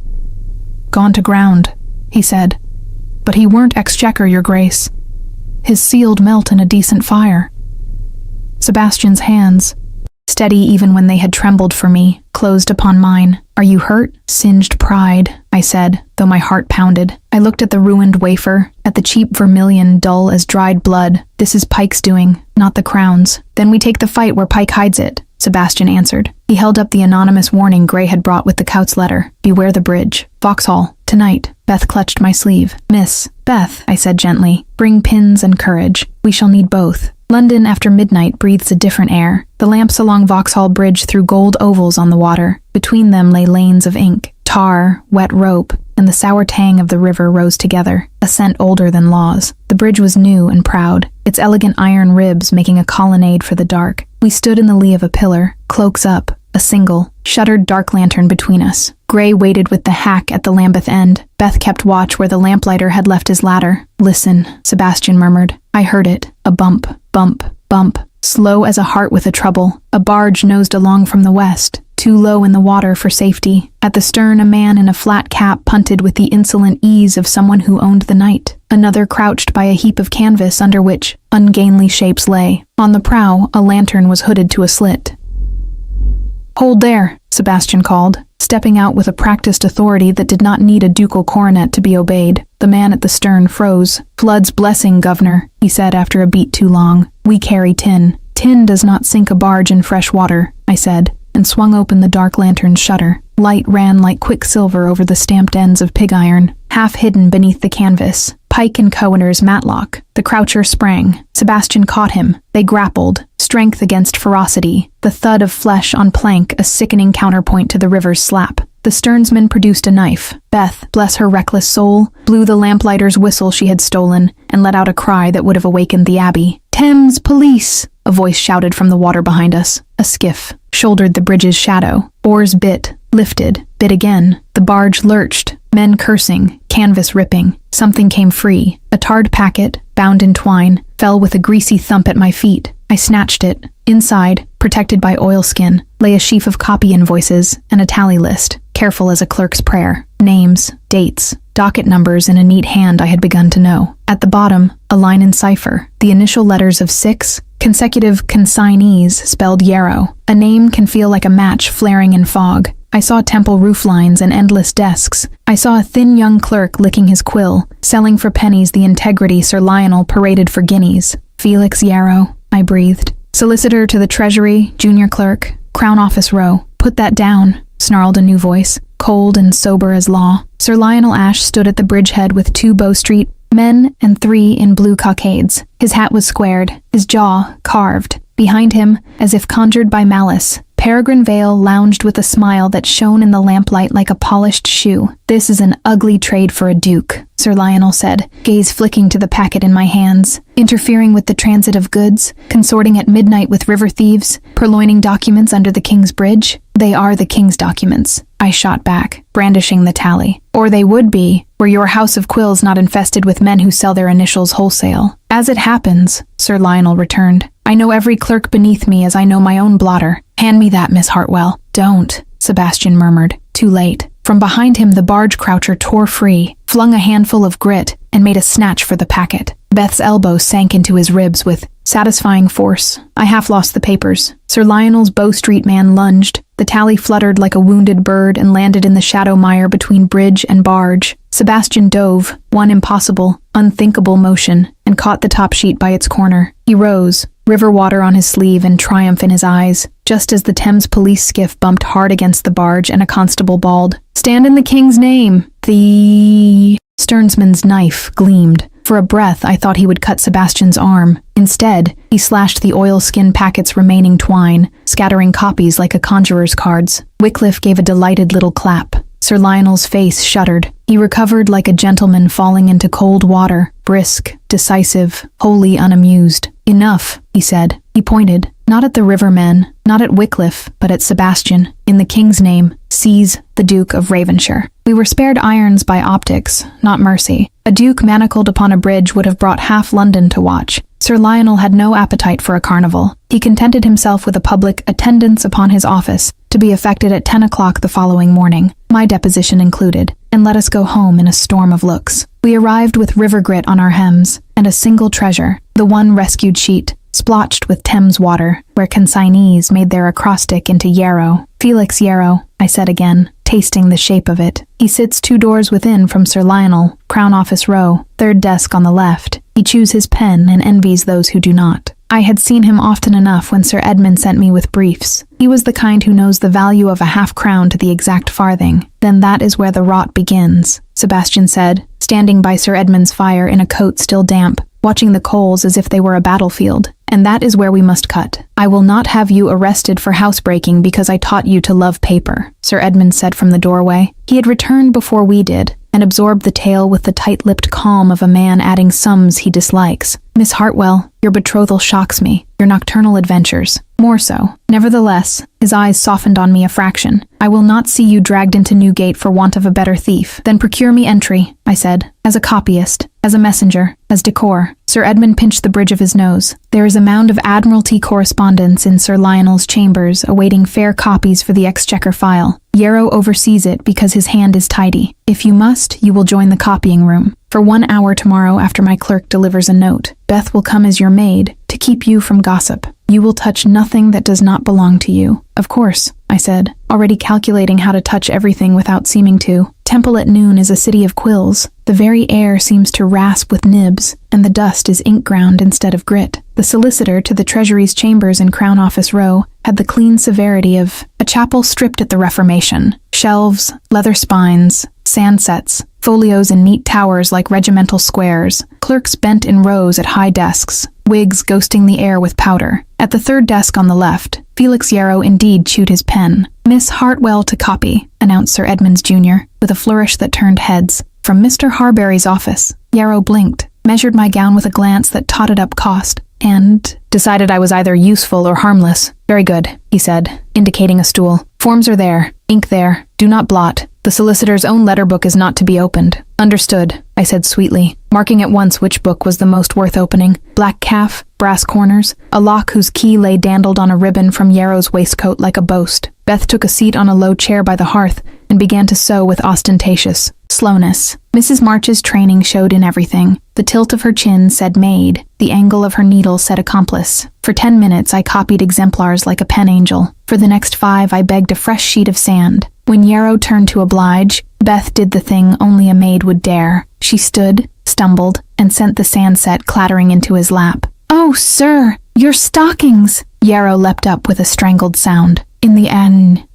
Speaker 1: "Gone to ground," he said. "But he weren't exchequer, your grace. His seal'd melt in a decent fire." Sebastian's hands, steady even when they had trembled for me, closed upon mine. "Are you hurt?" "Singed pride," I said, though my heart pounded. I looked at the ruined wafer, at the cheap vermilion dull as dried blood. "This is Pike's doing, not the Crown's." "Then we take the fight where Pike hides it," Sebastian answered. He held up the anonymous warning Gray had brought with the Count's letter. "Beware the bridge. Vauxhall. Tonight." Beth clutched my sleeve. "Miss Beth," I said gently, "bring pins and courage. We shall need both." London after midnight breathes a different air. The lamps along Vauxhall Bridge threw gold ovals on the water. Between them lay lanes of ink. Tar, wet rope, and the sour tang of the river rose together, a scent older than laws. The bridge was new and proud, its elegant iron ribs making a colonnade for the dark. We stood in the lee of a pillar, cloaks up, a single, shuttered dark lantern between us. Gray waited with the hack at the Lambeth end. Beth kept watch where the lamplighter had left his ladder. "Listen," Sebastian murmured. I heard it. A bump, bump, bump. Slow as a heart with a trouble. A barge nosed along from the west, too low in the water for safety. At the stern, a man in a flat cap punted with the insolent ease of someone who owned the night. Another crouched by a heap of canvas under which ungainly shapes lay. On the prow, a lantern was hooded to a slit. "Hold there," Sebastian called, stepping out with a practiced authority that did not need a ducal coronet to be obeyed. The man at the stern froze. "Flood's blessing, governor," he said after a beat too long. "We carry tin." "Tin does not sink a barge in fresh water," I said, and swung open the dark lantern's shutter. Light ran like quicksilver over the stamped ends of pig iron, half hidden beneath the canvas. Pike and Cohener's matlock. The croucher sprang. Sebastian caught him. They grappled, strength against ferocity. The thud of flesh on plank, a sickening counterpoint to the river's slap. The sternsman produced a knife. Beth, bless her reckless soul, blew the lamplighter's whistle she had stolen and let out a cry that would have awakened the abbey. "Thames police!" a voice shouted from the water behind us. A skiff shouldered the bridge's shadow. Oars bit, lifted, bit again. The barge lurched, men cursing, canvas ripping. Something came free. A tarred packet, bound in twine, fell with a greasy thump at my feet. I snatched it. Inside, protected by oilskin, lay a sheaf of copy invoices and a tally list, careful as a clerk's prayer. Names, dates, docket numbers in a neat hand I had begun to know. At the bottom, a line in cipher, the initial letters of 6 consecutive consignees spelled Yarrow. A name can feel like a match flaring in fog. I saw temple roof lines and endless desks. I saw a thin young clerk licking his quill, selling for pennies the integrity Sir Lionel paraded for guineas. Felix Yarrow, I breathed. Solicitor to the Treasury, junior clerk, Crown Office row. "Put that down," snarled a new voice, cold and sober as law. Sir Lionel Ashe stood at the bridgehead with 2 Bow Street men and 3 in blue cockades. His hat was squared, his jaw carved. Behind him, as if conjured by malice, Peregrine Vale lounged with a smile that shone in the lamplight like a polished shoe. "This is an ugly trade for a duke," Sir Lionel said, gaze flicking to the packet in my hands. "Interfering with the transit of goods, consorting at midnight with river thieves, purloining documents under the king's bridge. They are the king's documents," I shot back, brandishing the tally. "Or they would be, were your house of quills not infested with men who sell their initials wholesale." "As it happens," Sir Lionel returned, "I know every clerk beneath me as I know my own blotter. Hand me that, Miss Hartwell." "Don't," Sebastian murmured. Too late. From behind him the barge croucher tore free, flung a handful of grit, and made a snatch for the packet. Beth's elbow sank into his ribs with satisfying force. I half lost the papers. Sir Lionel's Bow Street man lunged. The tally fluttered like a wounded bird and landed in the shadow mire between bridge and barge. Sebastian dove, one impossible, unthinkable motion, and caught the top sheet by its corner. He rose, river water on his sleeve and triumph in his eyes, just as the Thames police skiff bumped hard against the barge and a constable bawled, "Stand in the king's name!" The steersman's knife gleamed. For a breath, I thought he would cut Sebastian's arm. Instead, he slashed the oilskin packet's remaining twine, scattering copies like a conjurer's cards. Wycliffe gave a delighted little clap. Sir Lionel's face shuddered. He recovered like a gentleman falling into cold water, brisk, decisive, wholly unamused. "Enough," he said. He pointed, not at the rivermen, not at Wycliffe, but at Sebastian. "In the king's name, seize the Duke of Ravenshire." We were spared irons by optics, not mercy. A duke manacled upon a bridge would have brought half London to watch. Sir Lionel had no appetite for a carnival. He contented himself with a public attendance upon his office, to be effected at 10 o'clock the following morning, my deposition included, and let us go home in a storm of looks. We arrived with river grit on our hems, and a single treasure, the one rescued sheet, splotched with Thames water, where consignees made their acrostic into Yarrow. "Felix Yarrow," I said again, tasting the shape of it. "He sits 2 doors within from Sir Lionel, Crown Office Row, 3rd desk on the left. He chews his pen and envies those who do not." I had seen him often enough when Sir Edmund sent me with briefs. He was the kind who knows the value of a half-crown to the exact farthing. "Then that is where the rot begins," Sebastian said, standing by Sir Edmund's fire in a coat still damp, watching the coals as if they were a battlefield. "And that is where we must cut. I will not have you arrested for housebreaking because I taught you to love paper," Sir Edmund said from the doorway. He had returned before we did, and absorbed the tale with the tight-lipped calm of a man adding sums he dislikes. "Miss Hartwell, your betrothal shocks me. Your nocturnal adventures. More so. Nevertheless," his eyes softened on me a fraction, "I will not see you dragged into Newgate for want of a better thief." "Then procure me entry," I said, "as a copyist, as a messenger, as decor." Sir Edmund pinched the bridge of his nose. "There is a mound of Admiralty correspondence in Sir Lionel's chambers awaiting fair copies for the Exchequer file. Yarrow oversees it because his hand is tidy. If you must, you will join the copying room. For 1 hour tomorrow after my clerk delivers a note, Beth will come as your maid to keep you from gossip. You will touch nothing that does not belong to you." "Of course," I said, already calculating how to touch everything without seeming to. Temple at noon is a city of quills. The very air seems to rasp with nibs, and the dust is ink ground instead of grit. The solicitor to the Treasury's chambers in Crown Office Row had the clean severity of a chapel stripped at the Reformation. Shelves, leather spines, sandsets, folios in neat towers like regimental squares, clerks bent in rows at high desks, wigs ghosting the air with powder. At the 3rd desk on the left, Felix Yarrow indeed chewed his pen. "Miss Hartwell to copy," announced Sir Edmund's junior, with a flourish that turned heads. "From Mr. Harbury's office." Yarrow blinked, measured my gown with a glance that totted up cost, and decided I was either useful or harmless. "Very good," he said, indicating a stool. "Forms are there, ink there. Do not blot. The solicitor's own letter book is not to be opened." "Understood," I said sweetly, marking at once which book was the most worth opening. Black calf, brass corners, a lock whose key lay dandled on a ribbon from Yarrow's waistcoat like a boast. Beth took a seat on a low chair by the hearth and began to sew with ostentatious slowness. Mrs. March's training showed in everything. The tilt of her chin said maid, the angle of her needle said accomplice. For 10 minutes I copied exemplars like a pen angel. For the next 5 I begged a fresh sheet of sand. When Yarrow turned to oblige, Beth did the thing only a maid would dare. She stood, stumbled, and sent the sand set clattering into his lap. "Oh, sir, your stockings!" Yarrow leapt up with a strangled sound. In the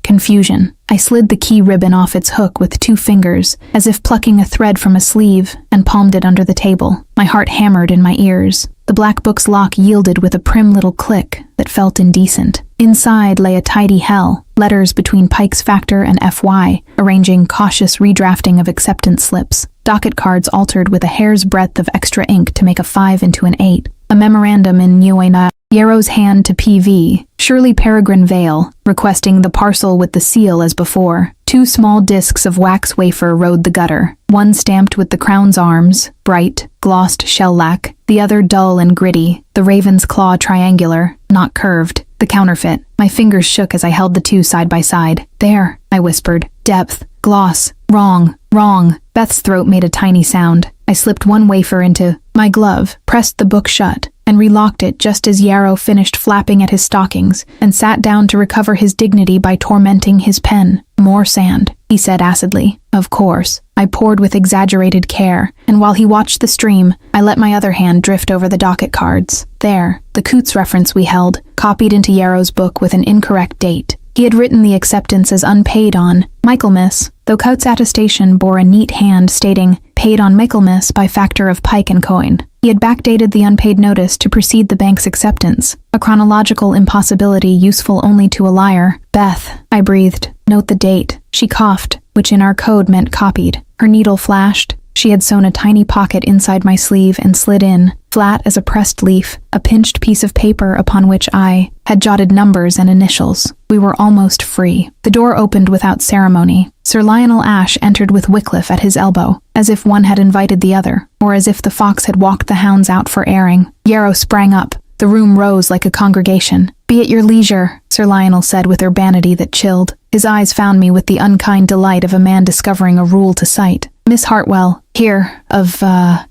Speaker 1: confusion, I slid the key ribbon off its hook with 2 fingers, as if plucking a thread from a sleeve, and palmed it under the table. My heart hammered in my ears. The black book's lock yielded with a prim little click that felt indecent. Inside lay a tidy hell, letters between Pike's Factor and FY, arranging cautious redrafting of acceptance slips, docket cards altered with a hair's breadth of extra ink to make a 5 into an 8, a memorandum in Nuena, Yarrow's hand to PV, Shirley Peregrine Vale, requesting the parcel with the seal as before. 2 small discs of wax wafer rode the gutter, one stamped with the Crown's arms, bright, glossed shellac, the other dull and gritty, the raven's claw triangular, not curved, the counterfeit. My fingers shook as I held the 2 side by side. "There," I whispered. "Depth, gloss, wrong, Wrong. Beth's throat made a tiny sound. I slipped one wafer into my glove, pressed the book shut, and relocked it just as Yarrow finished flapping at his stockings and sat down to recover his dignity by tormenting his pen. More sand, he said acidly. Of course. I poured with exaggerated care, and while he watched the stream, I let my other hand drift over the docket cards. There, the Coots reference we held, copied into Yarrow's book with an incorrect date. He had written the acceptance as unpaid on Michaelmas, though Coutts' attestation bore a neat hand stating, paid on Michaelmas by factor of pike and coin. He had backdated the unpaid notice to precede the bank's acceptance, a chronological impossibility useful only to a liar. Beth, I breathed. Note the date. She coughed, which in our code meant copied. Her needle flashed. She had sewn a tiny pocket inside my sleeve and slid in, flat as a pressed leaf, a pinched piece of paper upon which I had jotted numbers and initials. We were almost free. The door opened without ceremony. Sir Lionel Ashe entered with Wycliffe at his elbow, as if one had invited the other, or as if the fox had walked the hounds out for airing. Yarrow sprang up. The room rose like a congregation. Be at your leisure, Sir Lionel said with urbanity that chilled. His eyes found me with the unkind delight of a man discovering a rule to cite. Miss Hartwell, here, of,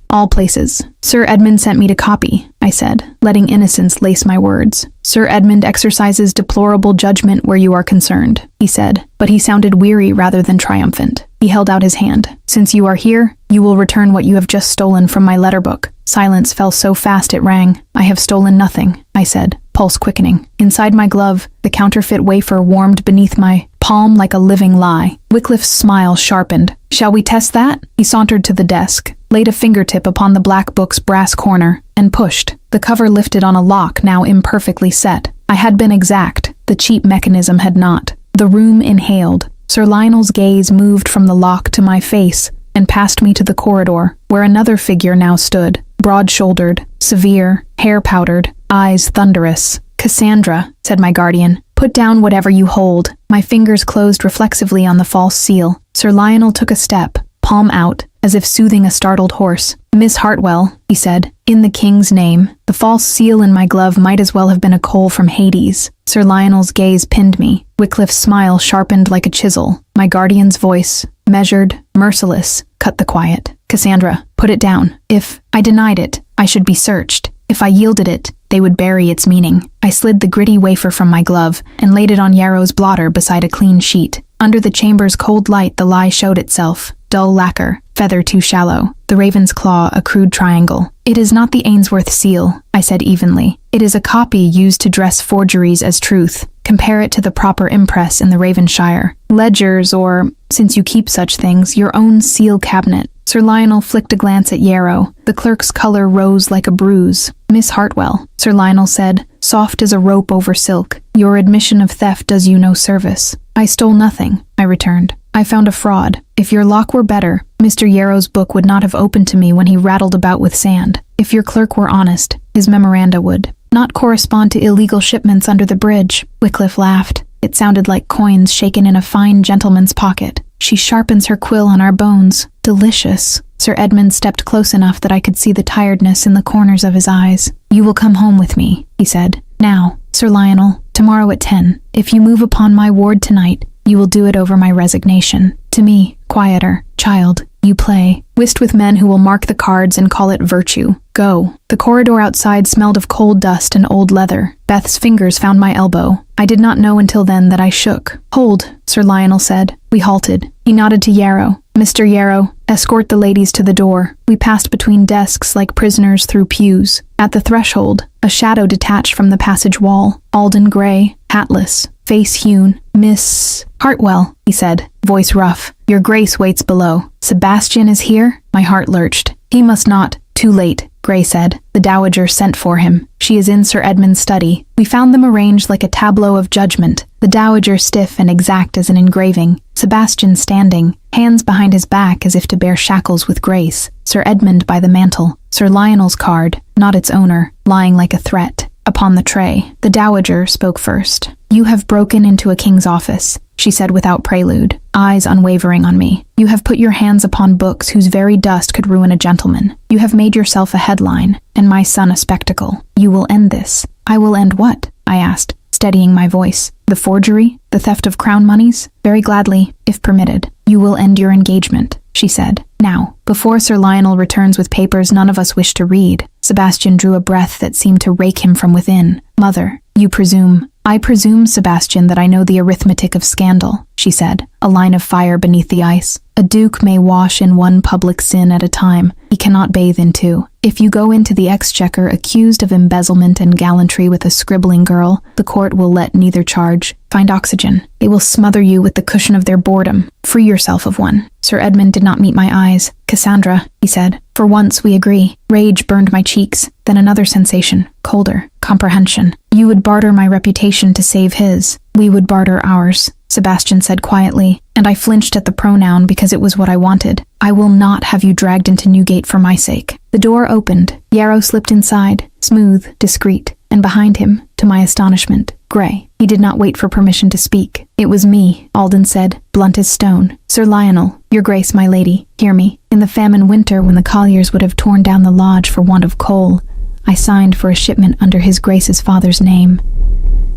Speaker 1: all places. Sir Edmund sent me to copy, I said, letting innocence lace my words. Sir Edmund exercises deplorable judgment where you are concerned, he said, but he sounded weary rather than triumphant. He held out his hand. Since you are here, you will return what you have just stolen from my letter book. Silence fell so fast it rang. I have stolen nothing, I said, pulse quickening. Inside my glove, the counterfeit wafer warmed beneath my palm like a living lie. Wycliffe's smile sharpened. Shall we test that? He sauntered to the desk, laid a fingertip upon the black book's brass corner, and pushed. The cover lifted on a lock now imperfectly set. I had been exact. The cheap mechanism had not. The room inhaled. Sir Lionel's gaze moved from the lock to my face and past me to the corridor, where another figure now stood, broad-shouldered, severe, hair-powdered, eyes thunderous. Cassandra, said my guardian, put down whatever you hold. My fingers closed reflexively on the false seal. Sir Lionel took a step, palm out, as if soothing a startled horse. Miss Hartwell, he said, in the king's name. The false seal in my glove might as well have been a coal from Hades. Sir Lionel's gaze pinned me. Wycliffe's smile sharpened like a chisel. My guardian's voice, measured, merciless, cut the quiet. Cassandra, put it down. If I denied it, I should be searched. If I yielded it, they would bury its meaning. I slid the gritty wafer from my glove and laid it on Yarrow's blotter beside a clean sheet. Under the chamber's cold light, the lie showed itself. Dull lacquer, feather too shallow, the raven's claw a crude triangle. It is not the Ainsworth seal, I said evenly. It is a copy used to dress forgeries as truth. Compare it to the proper impress in the Ravenshire. Ledgers or, since you keep such things, your own seal cabinet. Sir Lionel flicked a glance at Yarrow. The clerk's color rose like a bruise. Miss Hartwell, Sir Lionel said, soft as a rope over silk. Your admission of theft does you no service. I stole nothing, I returned. I found a fraud. If your lock were better, Mr. Yarrow's book would not have opened to me when he rattled about with sand. If your clerk were honest, his memoranda would not correspond to illegal shipments under the bridge. Wycliffe laughed. It sounded like coins shaken in a fine gentleman's pocket. She sharpens her quill on our bones. Delicious. Sir Edmund stepped close enough that I could see the tiredness in the corners of his eyes. You will come home with me, he said. Now, Sir Lionel, tomorrow at 10. If you move upon my ward tonight, you will do it over my resignation. To me, quieter. Child, you play. Whist with men who will mark the cards and call it virtue. Go. The corridor outside smelled of coal dust and old leather. Beth's fingers found my elbow. I did not know until then that I shook. Hold, Sir Lionel said. We halted. He nodded to Yarrow. Mr. Yarrow, escort the ladies to the door. We passed between desks like prisoners through pews. At the threshold, a shadow detached from the passage wall. Alden Gray, hatless, face hewn. Miss Hartwell, he said, voice rough. Your grace waits below. Sebastian is here? My heart lurched. He must not. Too late, Gray said. The dowager sent for him. She is in Sir Edmund's study. We found them arranged like a tableau of judgment. The dowager stiff and exact as an engraving. Sebastian standing, hands behind his back as if to bear shackles with grace. Sir Edmund by the mantel. Sir Lionel's card, not its owner, lying like a threat. Upon the tray, the dowager spoke first. You have broken into a king's office, she said without prelude, eyes unwavering on me. You have put your hands upon books whose very dust could ruin a gentleman. You have made yourself a headline, and my son a spectacle. You will end this. I will end what? I asked, steadying my voice. The forgery? The theft of crown moneys? Very gladly, if permitted. You will end your engagement. she said. Now, before Sir Lionel returns with papers none of us wish to read. Sebastian drew a breath that seemed to rake him from within. Mother, you presume. I presume, Sebastian, that I know the arithmetic of scandal, she said, a line of fire beneath the ice. A duke may wash in one public sin at a time. He cannot bathe in two. If you go into the exchequer accused of embezzlement and gallantry with a scribbling girl, the court will let neither charge. Find oxygen. They will smother you with the cushion of their boredom. Free yourself of one. Sir Edmund did not meet my eyes. Cassandra, he said, for once we agree. Rage burned my cheeks. Then another sensation. Colder. Comprehension. You would barter my reputation to save his. We would barter ours, Sebastian said quietly, and I flinched at the pronoun because it was what I wanted. I will not have you dragged into Newgate for my sake. The door opened. Yarrow slipped inside, smooth, discreet, and behind him, to my astonishment, Grey. He did not wait for permission to speak. It was me, Alden said, blunt as stone. Sir Lionel, your grace, my lady, hear me. In the famine winter, when the colliers would have torn down the lodge for want of coal, I signed for a shipment under his grace's father's name.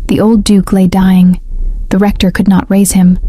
Speaker 1: The old duke lay dying. The rector could not raise him.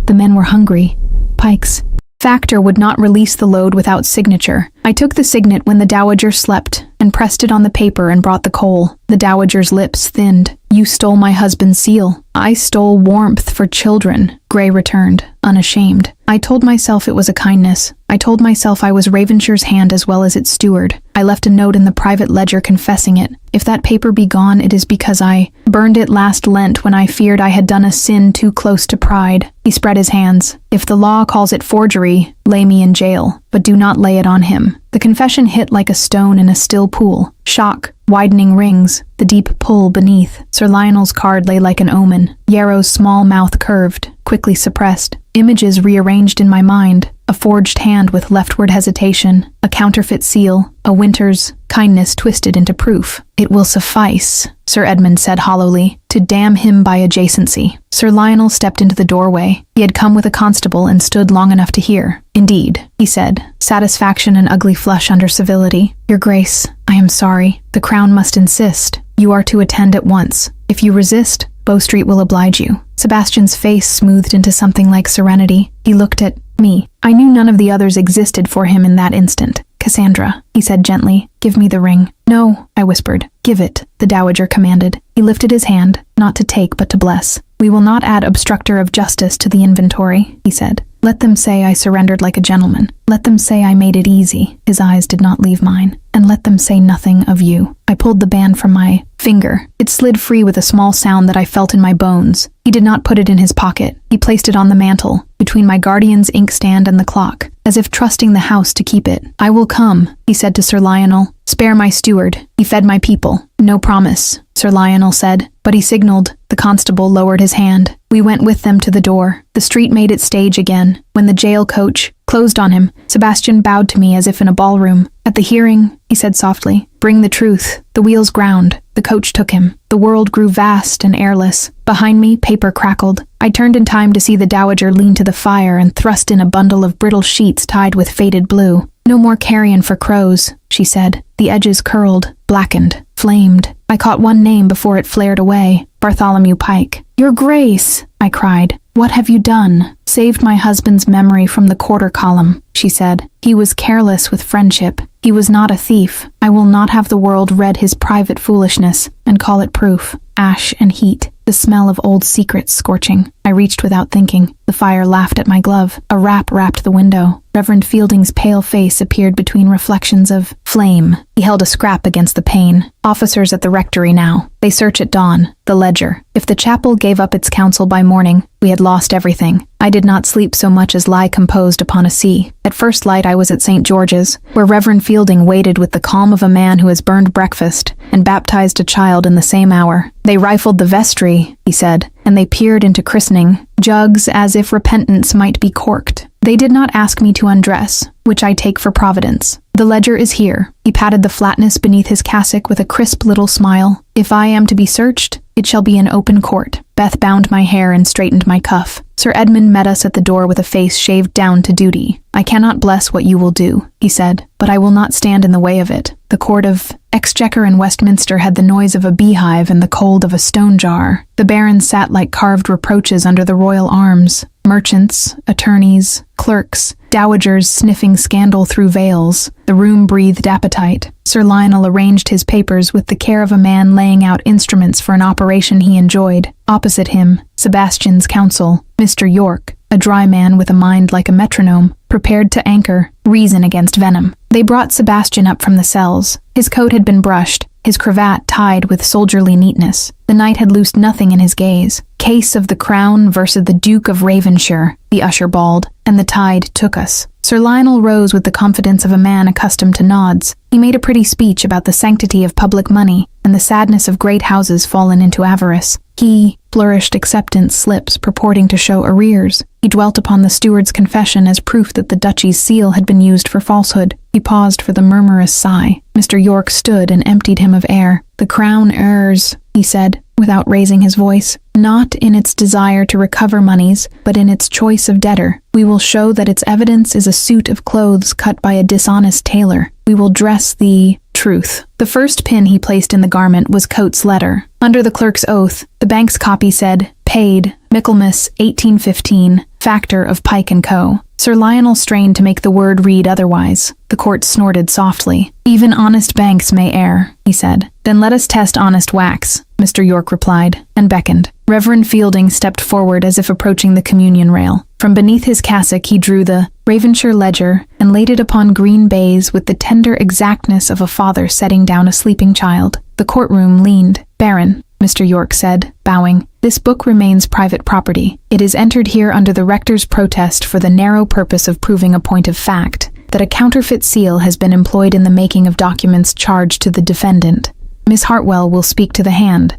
Speaker 1: The men were hungry. Pikes. Factor would not release the load without signature. I took the signet when the dowager slept, and pressed it on the paper and brought the coal. The dowager's lips thinned. You stole my husband's seal. I stole warmth for children, Grey returned, unashamed. I told myself it was a kindness. I told myself I was Ravenshire's hand as well as its steward. I left a note in the private ledger confessing it. If that paper be gone, it is because I burned it last Lent when I feared I had done a sin too close to pride. He spread his hands. If the law calls it forgery, lay me in jail, but do not lay it on him. The confession hit like a stone in a still pool. Shock, widening rings, the deep pull beneath. Sir Lionel's card lay like an omen. Yarrow's small mouth curved, quickly suppressed. Images rearranged in my mind. A forged hand with leftward hesitation, a counterfeit seal, a winter's kindness twisted into proof. It will suffice, Sir Edmund said hollowly, to damn him by adjacency. Sir Lionel stepped into the doorway. He had come with a constable and stood long enough to hear. Indeed, he said, satisfaction and ugly flush under civility. Your Grace, I am sorry. The Crown must insist. You are to attend at once. If you resist, Bow Street will oblige you. Sebastian's face smoothed into something like serenity. He looked at me. I knew none of the others existed for him in that instant. Cassandra, he said gently, give me the ring. No, I whispered. Give it, the dowager commanded. He lifted his hand, not to take but to bless. We will not add obstructor of justice to the inventory, he said. Let them say I surrendered like a gentleman. Let them say I made it easy. His eyes did not leave mine. And let them say nothing of you. I pulled the band from my finger. It slid free with a small sound that I felt in my bones. He did not put it in his pocket. He placed it on the mantel, between my guardian's inkstand and the clock, as if trusting the house to keep it. I will come, he said to Sir Lionel. Spare my steward. He fed my people. No promise, Sir Lionel said, but he signaled. The constable lowered his hand. We went with them to the door. The street made its stage again. When the jail coach closed on him, Sebastian bowed to me as if in a ballroom. At the hearing, he said softly, bring the truth. The wheels ground. The coach took him. The world grew vast and airless. Behind me, paper crackled. I turned in time to see the dowager lean to the fire and thrust in a bundle of brittle sheets tied with faded blue. No more carrion for crows, she said. The edges curled, blackened, flamed. I caught one name before it flared away. Bartholomew Pike. Your Grace, I cried. What have you done? Saved my husband's memory from the quarter column, she said. He was careless with friendship. He was not a thief. I will not have the world read his private foolishness and call it proof. Ash and heat. The smell of old secrets scorching. I reached without thinking. The fire laughed at my glove. A wrap wrapped the window. Reverend Fielding's pale face appeared between reflections of flame. He held a scrap against the pane. Officers at the rectory now. They search at dawn. The ledger. If the chapel gave up its counsel by morning, we had lost everything. I did not sleep so much as lie composed upon a sea. At first light I was at St. George's, where Reverend Fielding waited with the calm of a man who has burned breakfast and baptized a child in the same hour. They rifled the vestry, he said, and they peered into christening, jugs as if repentance might be corked. They did not ask me to undress, which I take for providence. The ledger is here. He patted the flatness beneath his cassock with a crisp little smile. If I am to be searched, "It shall be an open court." Beth bound my hair and straightened my cuff. Sir Edmund met us at the door with a face shaved down to duty. "I cannot bless what you will do," he said, "but I will not stand in the way of it." The Court of Exchequer in Westminster had the noise of a beehive and the cold of a stone jar. The barons sat like carved reproaches under the royal arms. Merchants, attorneys, clerks, dowagers sniffing scandal through veils. The room breathed appetite. Sir Lionel arranged his papers with the care of a man laying out instruments for an operation he enjoyed. Opposite him, Sebastian's counsel, Mr. York, a dry man with a mind like a metronome, prepared to anchor, reason against venom. They brought Sebastian up from the cells. His coat had been brushed, his cravat tied with soldierly neatness. The knight had loosed nothing in his gaze. "Case of the Crown versus the Duke of Ravenshire," the usher bawled, and the tide took us. Sir Lionel rose with the confidence of a man accustomed to nods. He made a pretty speech about the sanctity of public money and the sadness of great houses fallen into avarice. He flourished acceptance slips purporting to show arrears. He dwelt upon the steward's confession as proof that the duchy's seal had been used for falsehood. He paused for the murmurous sigh. Mr. York stood and emptied him of air. "The Crown errs," he said, without raising his voice, "not in its desire to recover moneys, but in its choice of debtor. We will show that its evidence is a suit of clothes cut by a dishonest tailor. We will dress the truth." The first pin he placed in the garment was Coates' letter. Under the clerk's oath, the bank's copy said, "Paid, Michaelmas, 1815, factor of Pike & Co." Sir Lionel strained to make the word read otherwise. The court snorted softly. "Even honest banks may err," he said. "Then let us test honest wax," Mr. York replied, and beckoned. Reverend Fielding stepped forward as if approaching the communion rail. From beneath his cassock he drew the Ravenshire ledger and laid it upon green baize with the tender exactness of a father setting down a sleeping child. The courtroom leaned. "Baron," Mr. York said, bowing, "this book remains private property. It is entered here under the rector's protest for the narrow purpose of proving a point of fact, that a counterfeit seal has been employed in the making of documents charged to the defendant. Miss Hartwell will speak to the hand,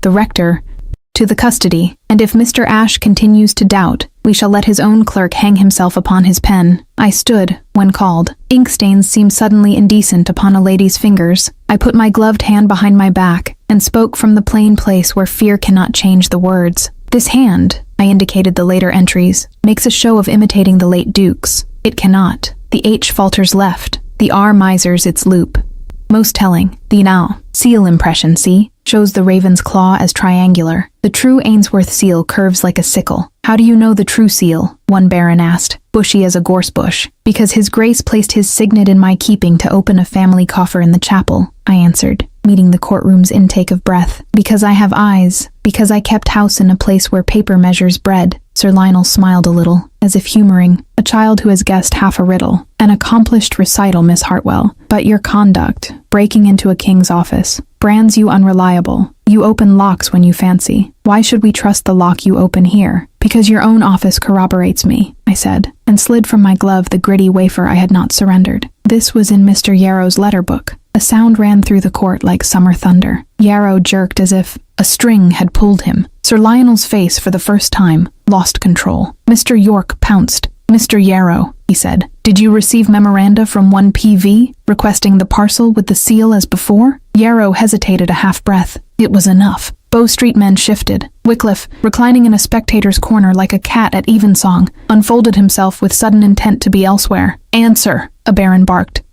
Speaker 1: the rector to the custody, and if Mr. Ashe continues to doubt, we shall let his own clerk hang himself upon his pen." I stood, when called. Ink stains seemed suddenly indecent upon a lady's fingers. I put my gloved hand behind my back and spoke from the plain place where fear cannot change the words. "This hand," I indicated the later entries, "makes a show of imitating the late Duke's. It cannot. The H falters left. The R misers its loop. Most telling, the now seal impression, see, shows the raven's claw as triangular. The true Ainsworth seal curves like a sickle." "How do you know the true seal?" one baron asked, bushy as a gorse bush. "Because his grace placed his signet in my keeping to open a family coffer in the chapel," I answered, meeting the courtroom's intake of breath. "Because I have eyes, because I kept house in a place where paper measures bread." Sir Lionel smiled a little, as if humoring a child who has guessed half a riddle. "An accomplished recital, Miss Hartwell, but your conduct, breaking into a king's office, brands you unreliable. You open locks when you fancy. Why should we trust the lock you open here?" "Because your own office corroborates me," I said, and slid from my glove the gritty wafer I had not surrendered. This was in Mr. Yarrow's letter book. A sound ran through the court like summer thunder. Yarrow jerked as if a string had pulled him. Sir Lionel's face, for the first time, lost control. Mr. York pounced. "Mr. Yarrow," he said, "did you receive memoranda from 1 PV, requesting the parcel with the seal as before?" Yarrow hesitated a half-breath. It was enough. Bow Street men shifted. Wycliffe, reclining in a spectator's corner like a cat at evensong, unfolded himself with sudden intent to be elsewhere. "Answer," a baron barked.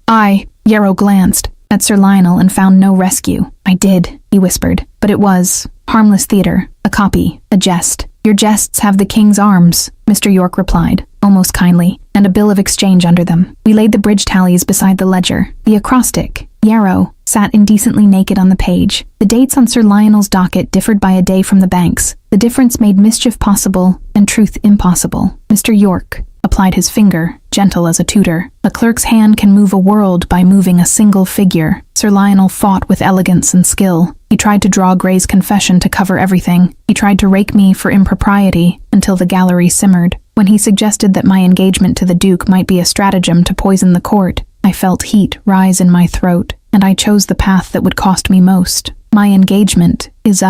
Speaker 1: Yarrow glanced at Sir Lionel and found no rescue. "I did," he whispered, "but it was harmless theater, a copy, a jest." "Your jests have the king's arms," Mr. York replied, almost kindly, "and a bill of exchange under them." We laid the bridge tallies beside the ledger. The acrostic, Yarrow, sat indecently naked on the page. The dates on Sir Lionel's docket differed by a day from the bank's. The difference made mischief possible and truth impossible. Mr. York applied his finger, gentle as a tutor. A clerk's hand can move a world by moving a single figure. Sir Lionel fought with elegance and skill. He tried to draw Gray's confession to cover everything. He tried to rake me for impropriety until the gallery simmered. When he suggested that my engagement to the Duke might be a stratagem to poison the court, I felt heat rise in my throat, and I chose the path that would cost me most. "My engagement is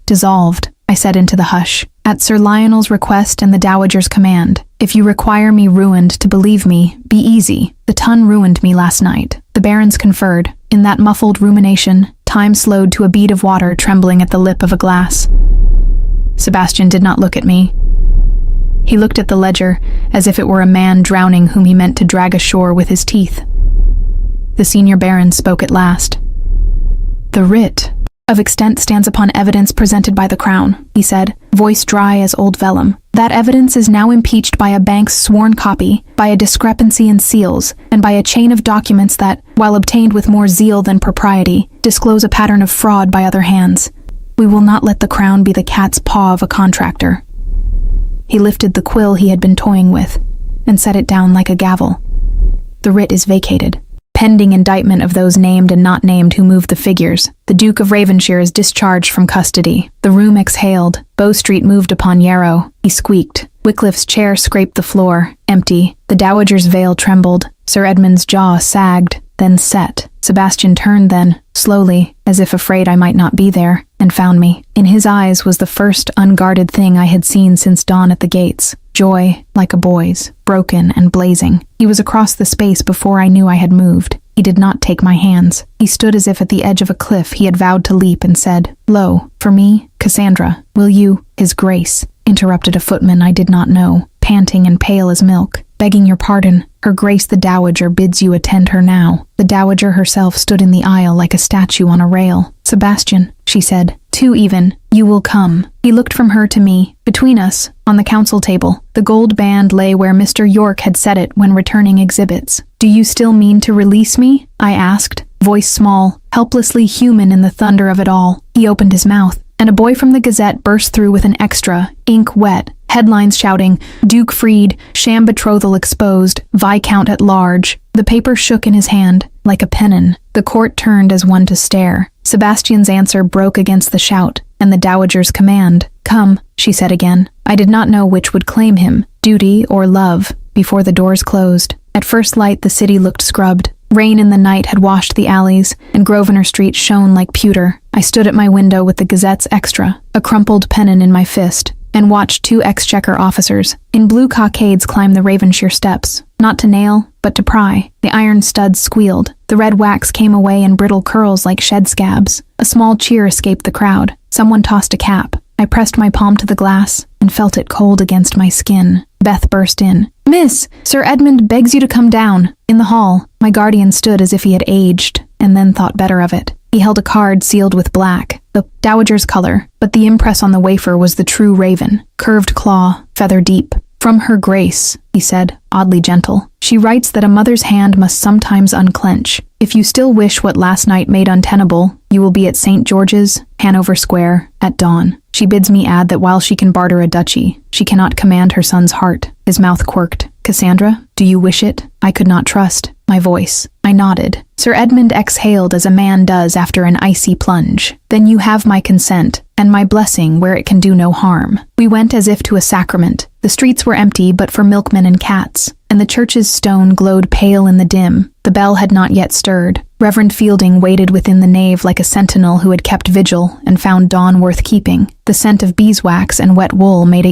Speaker 1: dissolved," I said into the hush, "at Sir Lionel's request and the Dowager's command. If you require me ruined to believe me, be easy. The ton ruined me last night. The barons conferred. In that muffled rumination, time slowed to a bead of water trembling at the lip of a glass. Sebastian did not look at me. He looked at the ledger as if it were a man drowning whom he meant to drag ashore with his teeth. The senior baron spoke at last. "The writ of extent stands upon evidence presented by the crown," he said, voice dry as old vellum. "That evidence is now impeached by a bank's sworn copy, by a discrepancy in seals, and by a chain of documents that, while obtained with more zeal than propriety, disclose a pattern of fraud by other hands. We will not let the crown be the cat's paw of a contractor." He lifted the quill he had been toying with, and set it down like a gavel. "The writ is vacated. Pending indictment of those named and not named who moved the figures, the Duke of Ravenshire is discharged from custody." The room exhaled. Bow Street moved upon Yarrow. He squeaked. Wycliffe's chair scraped the floor, empty. The dowager's veil trembled. Sir Edmund's jaw sagged, then set. Sebastian turned then, slowly, as if afraid I might not be there, and found me. In his eyes was the first unguarded thing I had seen since dawn at the gates. Joy, like a boy's, broken and blazing. He was across the space before I knew I had moved. He did not take my hands. He stood as if at the edge of a cliff he had vowed to leap and said, "Lo, for me, Cassandra, will you—" "His Grace," interrupted a footman I did not know, panting and pale as milk. "Begging your pardon, Her Grace the Dowager bids you attend her now." The Dowager herself stood in the aisle like a statue on a rail. "Sebastian," she said, "too even, you will come." He looked from her to me. Between us, on the council table, the gold band lay where Mr. York had set it when returning exhibits. "Do you still mean to release me?" I asked, voice small, helplessly human in the thunder of it all. He opened his mouth, and a boy from the Gazette burst through with an extra, ink wet, headlines shouting, "Duke freed, sham betrothal exposed, Viscount at large." The paper shook in his hand, like a pennon. The court turned as one to stare. Sebastian's answer broke against the shout, and the Dowager's command. "Come," she said again. I did not know which would claim him, duty or love, before the doors closed. At first light the city looked scrubbed. Rain in the night had washed the alleys, and Grosvenor Street shone like pewter. I stood at my window with the Gazette's extra, a crumpled pennon in my fist, and watched two exchequer officers in blue cockades climb the Ravenshire steps, not to nail, but to pry. The iron studs squealed. The red wax came away in brittle curls like shed scabs. A small cheer escaped the crowd. Someone tossed a cap. I pressed my palm to the glass and felt it cold against my skin. Beth burst in. "Miss, Sir Edmund begs you to come down." In the hall, my guardian stood as if he had aged, and then thought better of it. He held a card sealed with black, the Dowager's color, but the impress on the wafer was the true raven, curved claw, feather deep. "From Her Grace," he said, oddly gentle. "She writes that a mother's hand must sometimes unclench. If you still wish what last night made untenable, you will be at St. George's, Hanover Square, at dawn. She bids me add that while she can barter a duchy, she cannot command her son's heart." His mouth quirked. "Cassandra, do you wish it?" I could not trust my voice. I nodded. Sir Edmund exhaled as a man does after an icy plunge. "Then you have my consent, and my blessing where it can do no harm." We went as if to a sacrament. The streets were empty but for milkmen and cats, and the church's stone glowed pale in the dim. The bell had not yet stirred. Reverend Fielding waited within the nave like a sentinel who had kept vigil and found dawn worth keeping. The scent of beeswax and wet wool made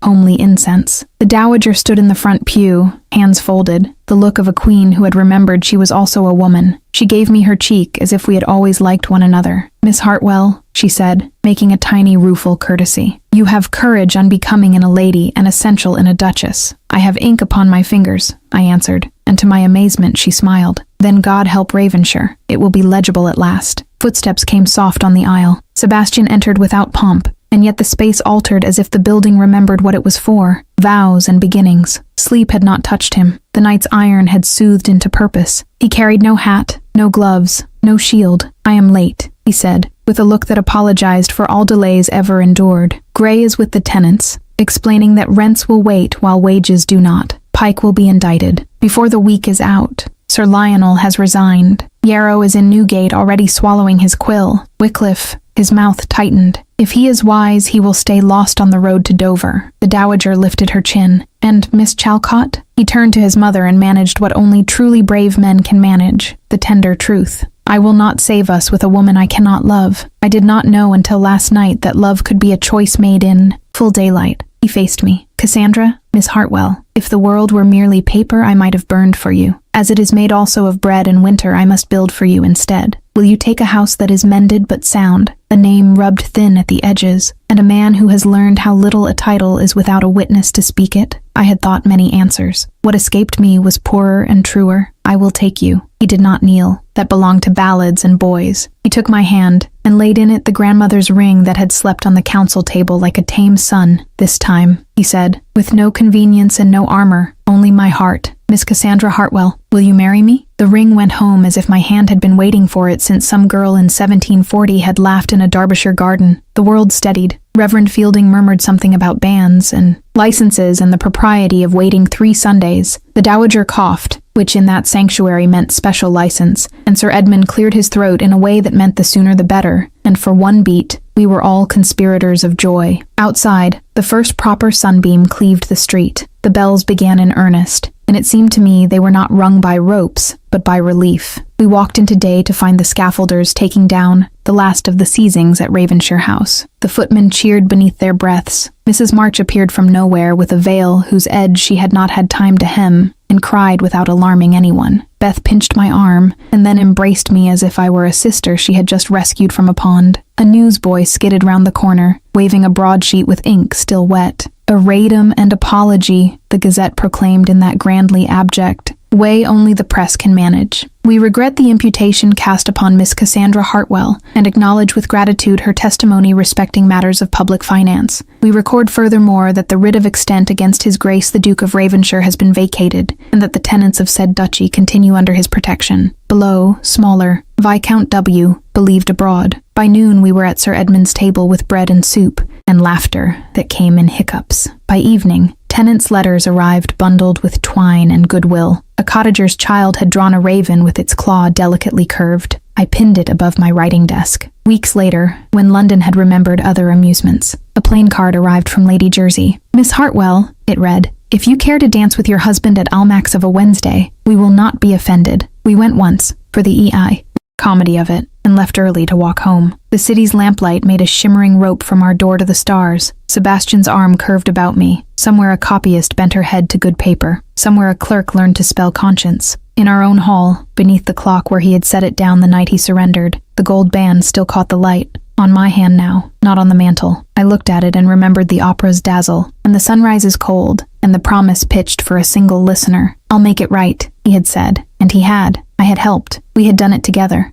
Speaker 1: homely incense. The Dowager stood in the front pew, hands folded, the look of a queen who had remembered she was also a woman. She gave me her cheek as if we had always liked one another. "Miss Hartwell," she said, making a tiny rueful courtesy. "You have courage unbecoming in a lady and essential in a duchess." "I have ink upon my fingers," I answered, and to my amazement she smiled. "Then God help Ravenshire. It will be legible at last." Footsteps came soft on the aisle. Sebastian entered without pomp, and yet the space altered as if the building remembered what it was for. Vows and beginnings. Sleep had not touched him. The night's iron had soothed into purpose. He carried no hat, no gloves, no shield. "I am late," he said, with a look that apologized for all delays ever endured. "Gray is with the tenants, explaining that rents will wait while wages do not. Pike will be indicted before the week is out. Sir Lionel has resigned. Yarrow is in Newgate already swallowing his quill. Wycliffe," his mouth tightened, "if he is wise, he will stay lost on the road to Dover." The Dowager lifted her chin. "And Miss Chalcott?" He turned to his mother and managed what only truly brave men can manage, the tender truth. "I will not save us with a woman I cannot love. I did not know until last night that love could be a choice made in full daylight." He faced me. "Cassandra, Miss Hartwell, if the world were merely paper, I might have burned for you. As it is made also of bread and winter, I must build for you instead. Will you take a house that is mended but sound, a name rubbed thin at the edges, and a man who has learned how little a title is without a witness to speak it? I had thought many answers. What escaped me was poorer and truer. I will take you. He did not kneel. That belonged to ballads and boys. He took my hand and laid in it the grandmother's ring that had slept on the council table like a tame son. This time, he said, with no convenience and no armor, only my heart. Miss Cassandra Hartwell, will you marry me? The ring went home as if my hand had been waiting for it since some girl in 1740 had laughed in a Derbyshire garden. The world steadied. Reverend Fielding murmured something about banns and licenses and the propriety of waiting 3 Sundays. The dowager coughed, which in that sanctuary meant special license, and Sir Edmund cleared his throat in a way that meant the sooner the better, and for one beat, we were all conspirators of joy. Outside, the first proper sunbeam cleaved the street. The bells began in earnest, and it seemed to me they were not rung by ropes, but by relief. We walked into day to find the scaffolders taking down the last of the seizings at Ravenshire House. The footmen cheered beneath their breaths. Mrs. March appeared from nowhere with a veil whose edge she had not had time to hem, and cried without alarming anyone. Beth pinched my arm, and then embraced me as if I were a sister she had just rescued from a pond. A newsboy skidded round the corner, waving a broadsheet with ink still wet. Erratum and apology, the Gazette proclaimed in that grandly abject way only the press can manage. We regret the imputation cast upon Miss Cassandra Hartwell, and acknowledge with gratitude her testimony respecting matters of public finance. We record furthermore that the writ of extent against His Grace the Duke of Ravenshire has been vacated, and that the tenants of said duchy continue under his protection. Below, smaller, Viscount W. believed abroad. By noon we were at Sir Edmund's table with bread and soup, and laughter that came in hiccups. By evening, tenants' letters arrived bundled with twine and goodwill. A cottager's child had drawn a raven with its claw delicately curved. I pinned it above my writing desk. Weeks later, when London had remembered other amusements, a plain card arrived from Lady Jersey. Miss Hartwell, it read, if you care to dance with your husband at Almack's of a Wednesday, we will not be offended. We went once, for the EI. Comedy of it, and left early to walk home. The city's lamplight made a shimmering rope from our door to the stars. Sebastian's arm curved about me. Somewhere a copyist bent her head to good paper. Somewhere a clerk learned to spell conscience. In our own hall, beneath the clock where he had set it down the night he surrendered, the gold band still caught the light. On my hand now, not on the mantel. I looked at it and remembered the opera's dazzle, and the sunrise's cold, and the promise pitched for a single listener. I'll make it right, he had said, and he had. I had helped. We had done it together.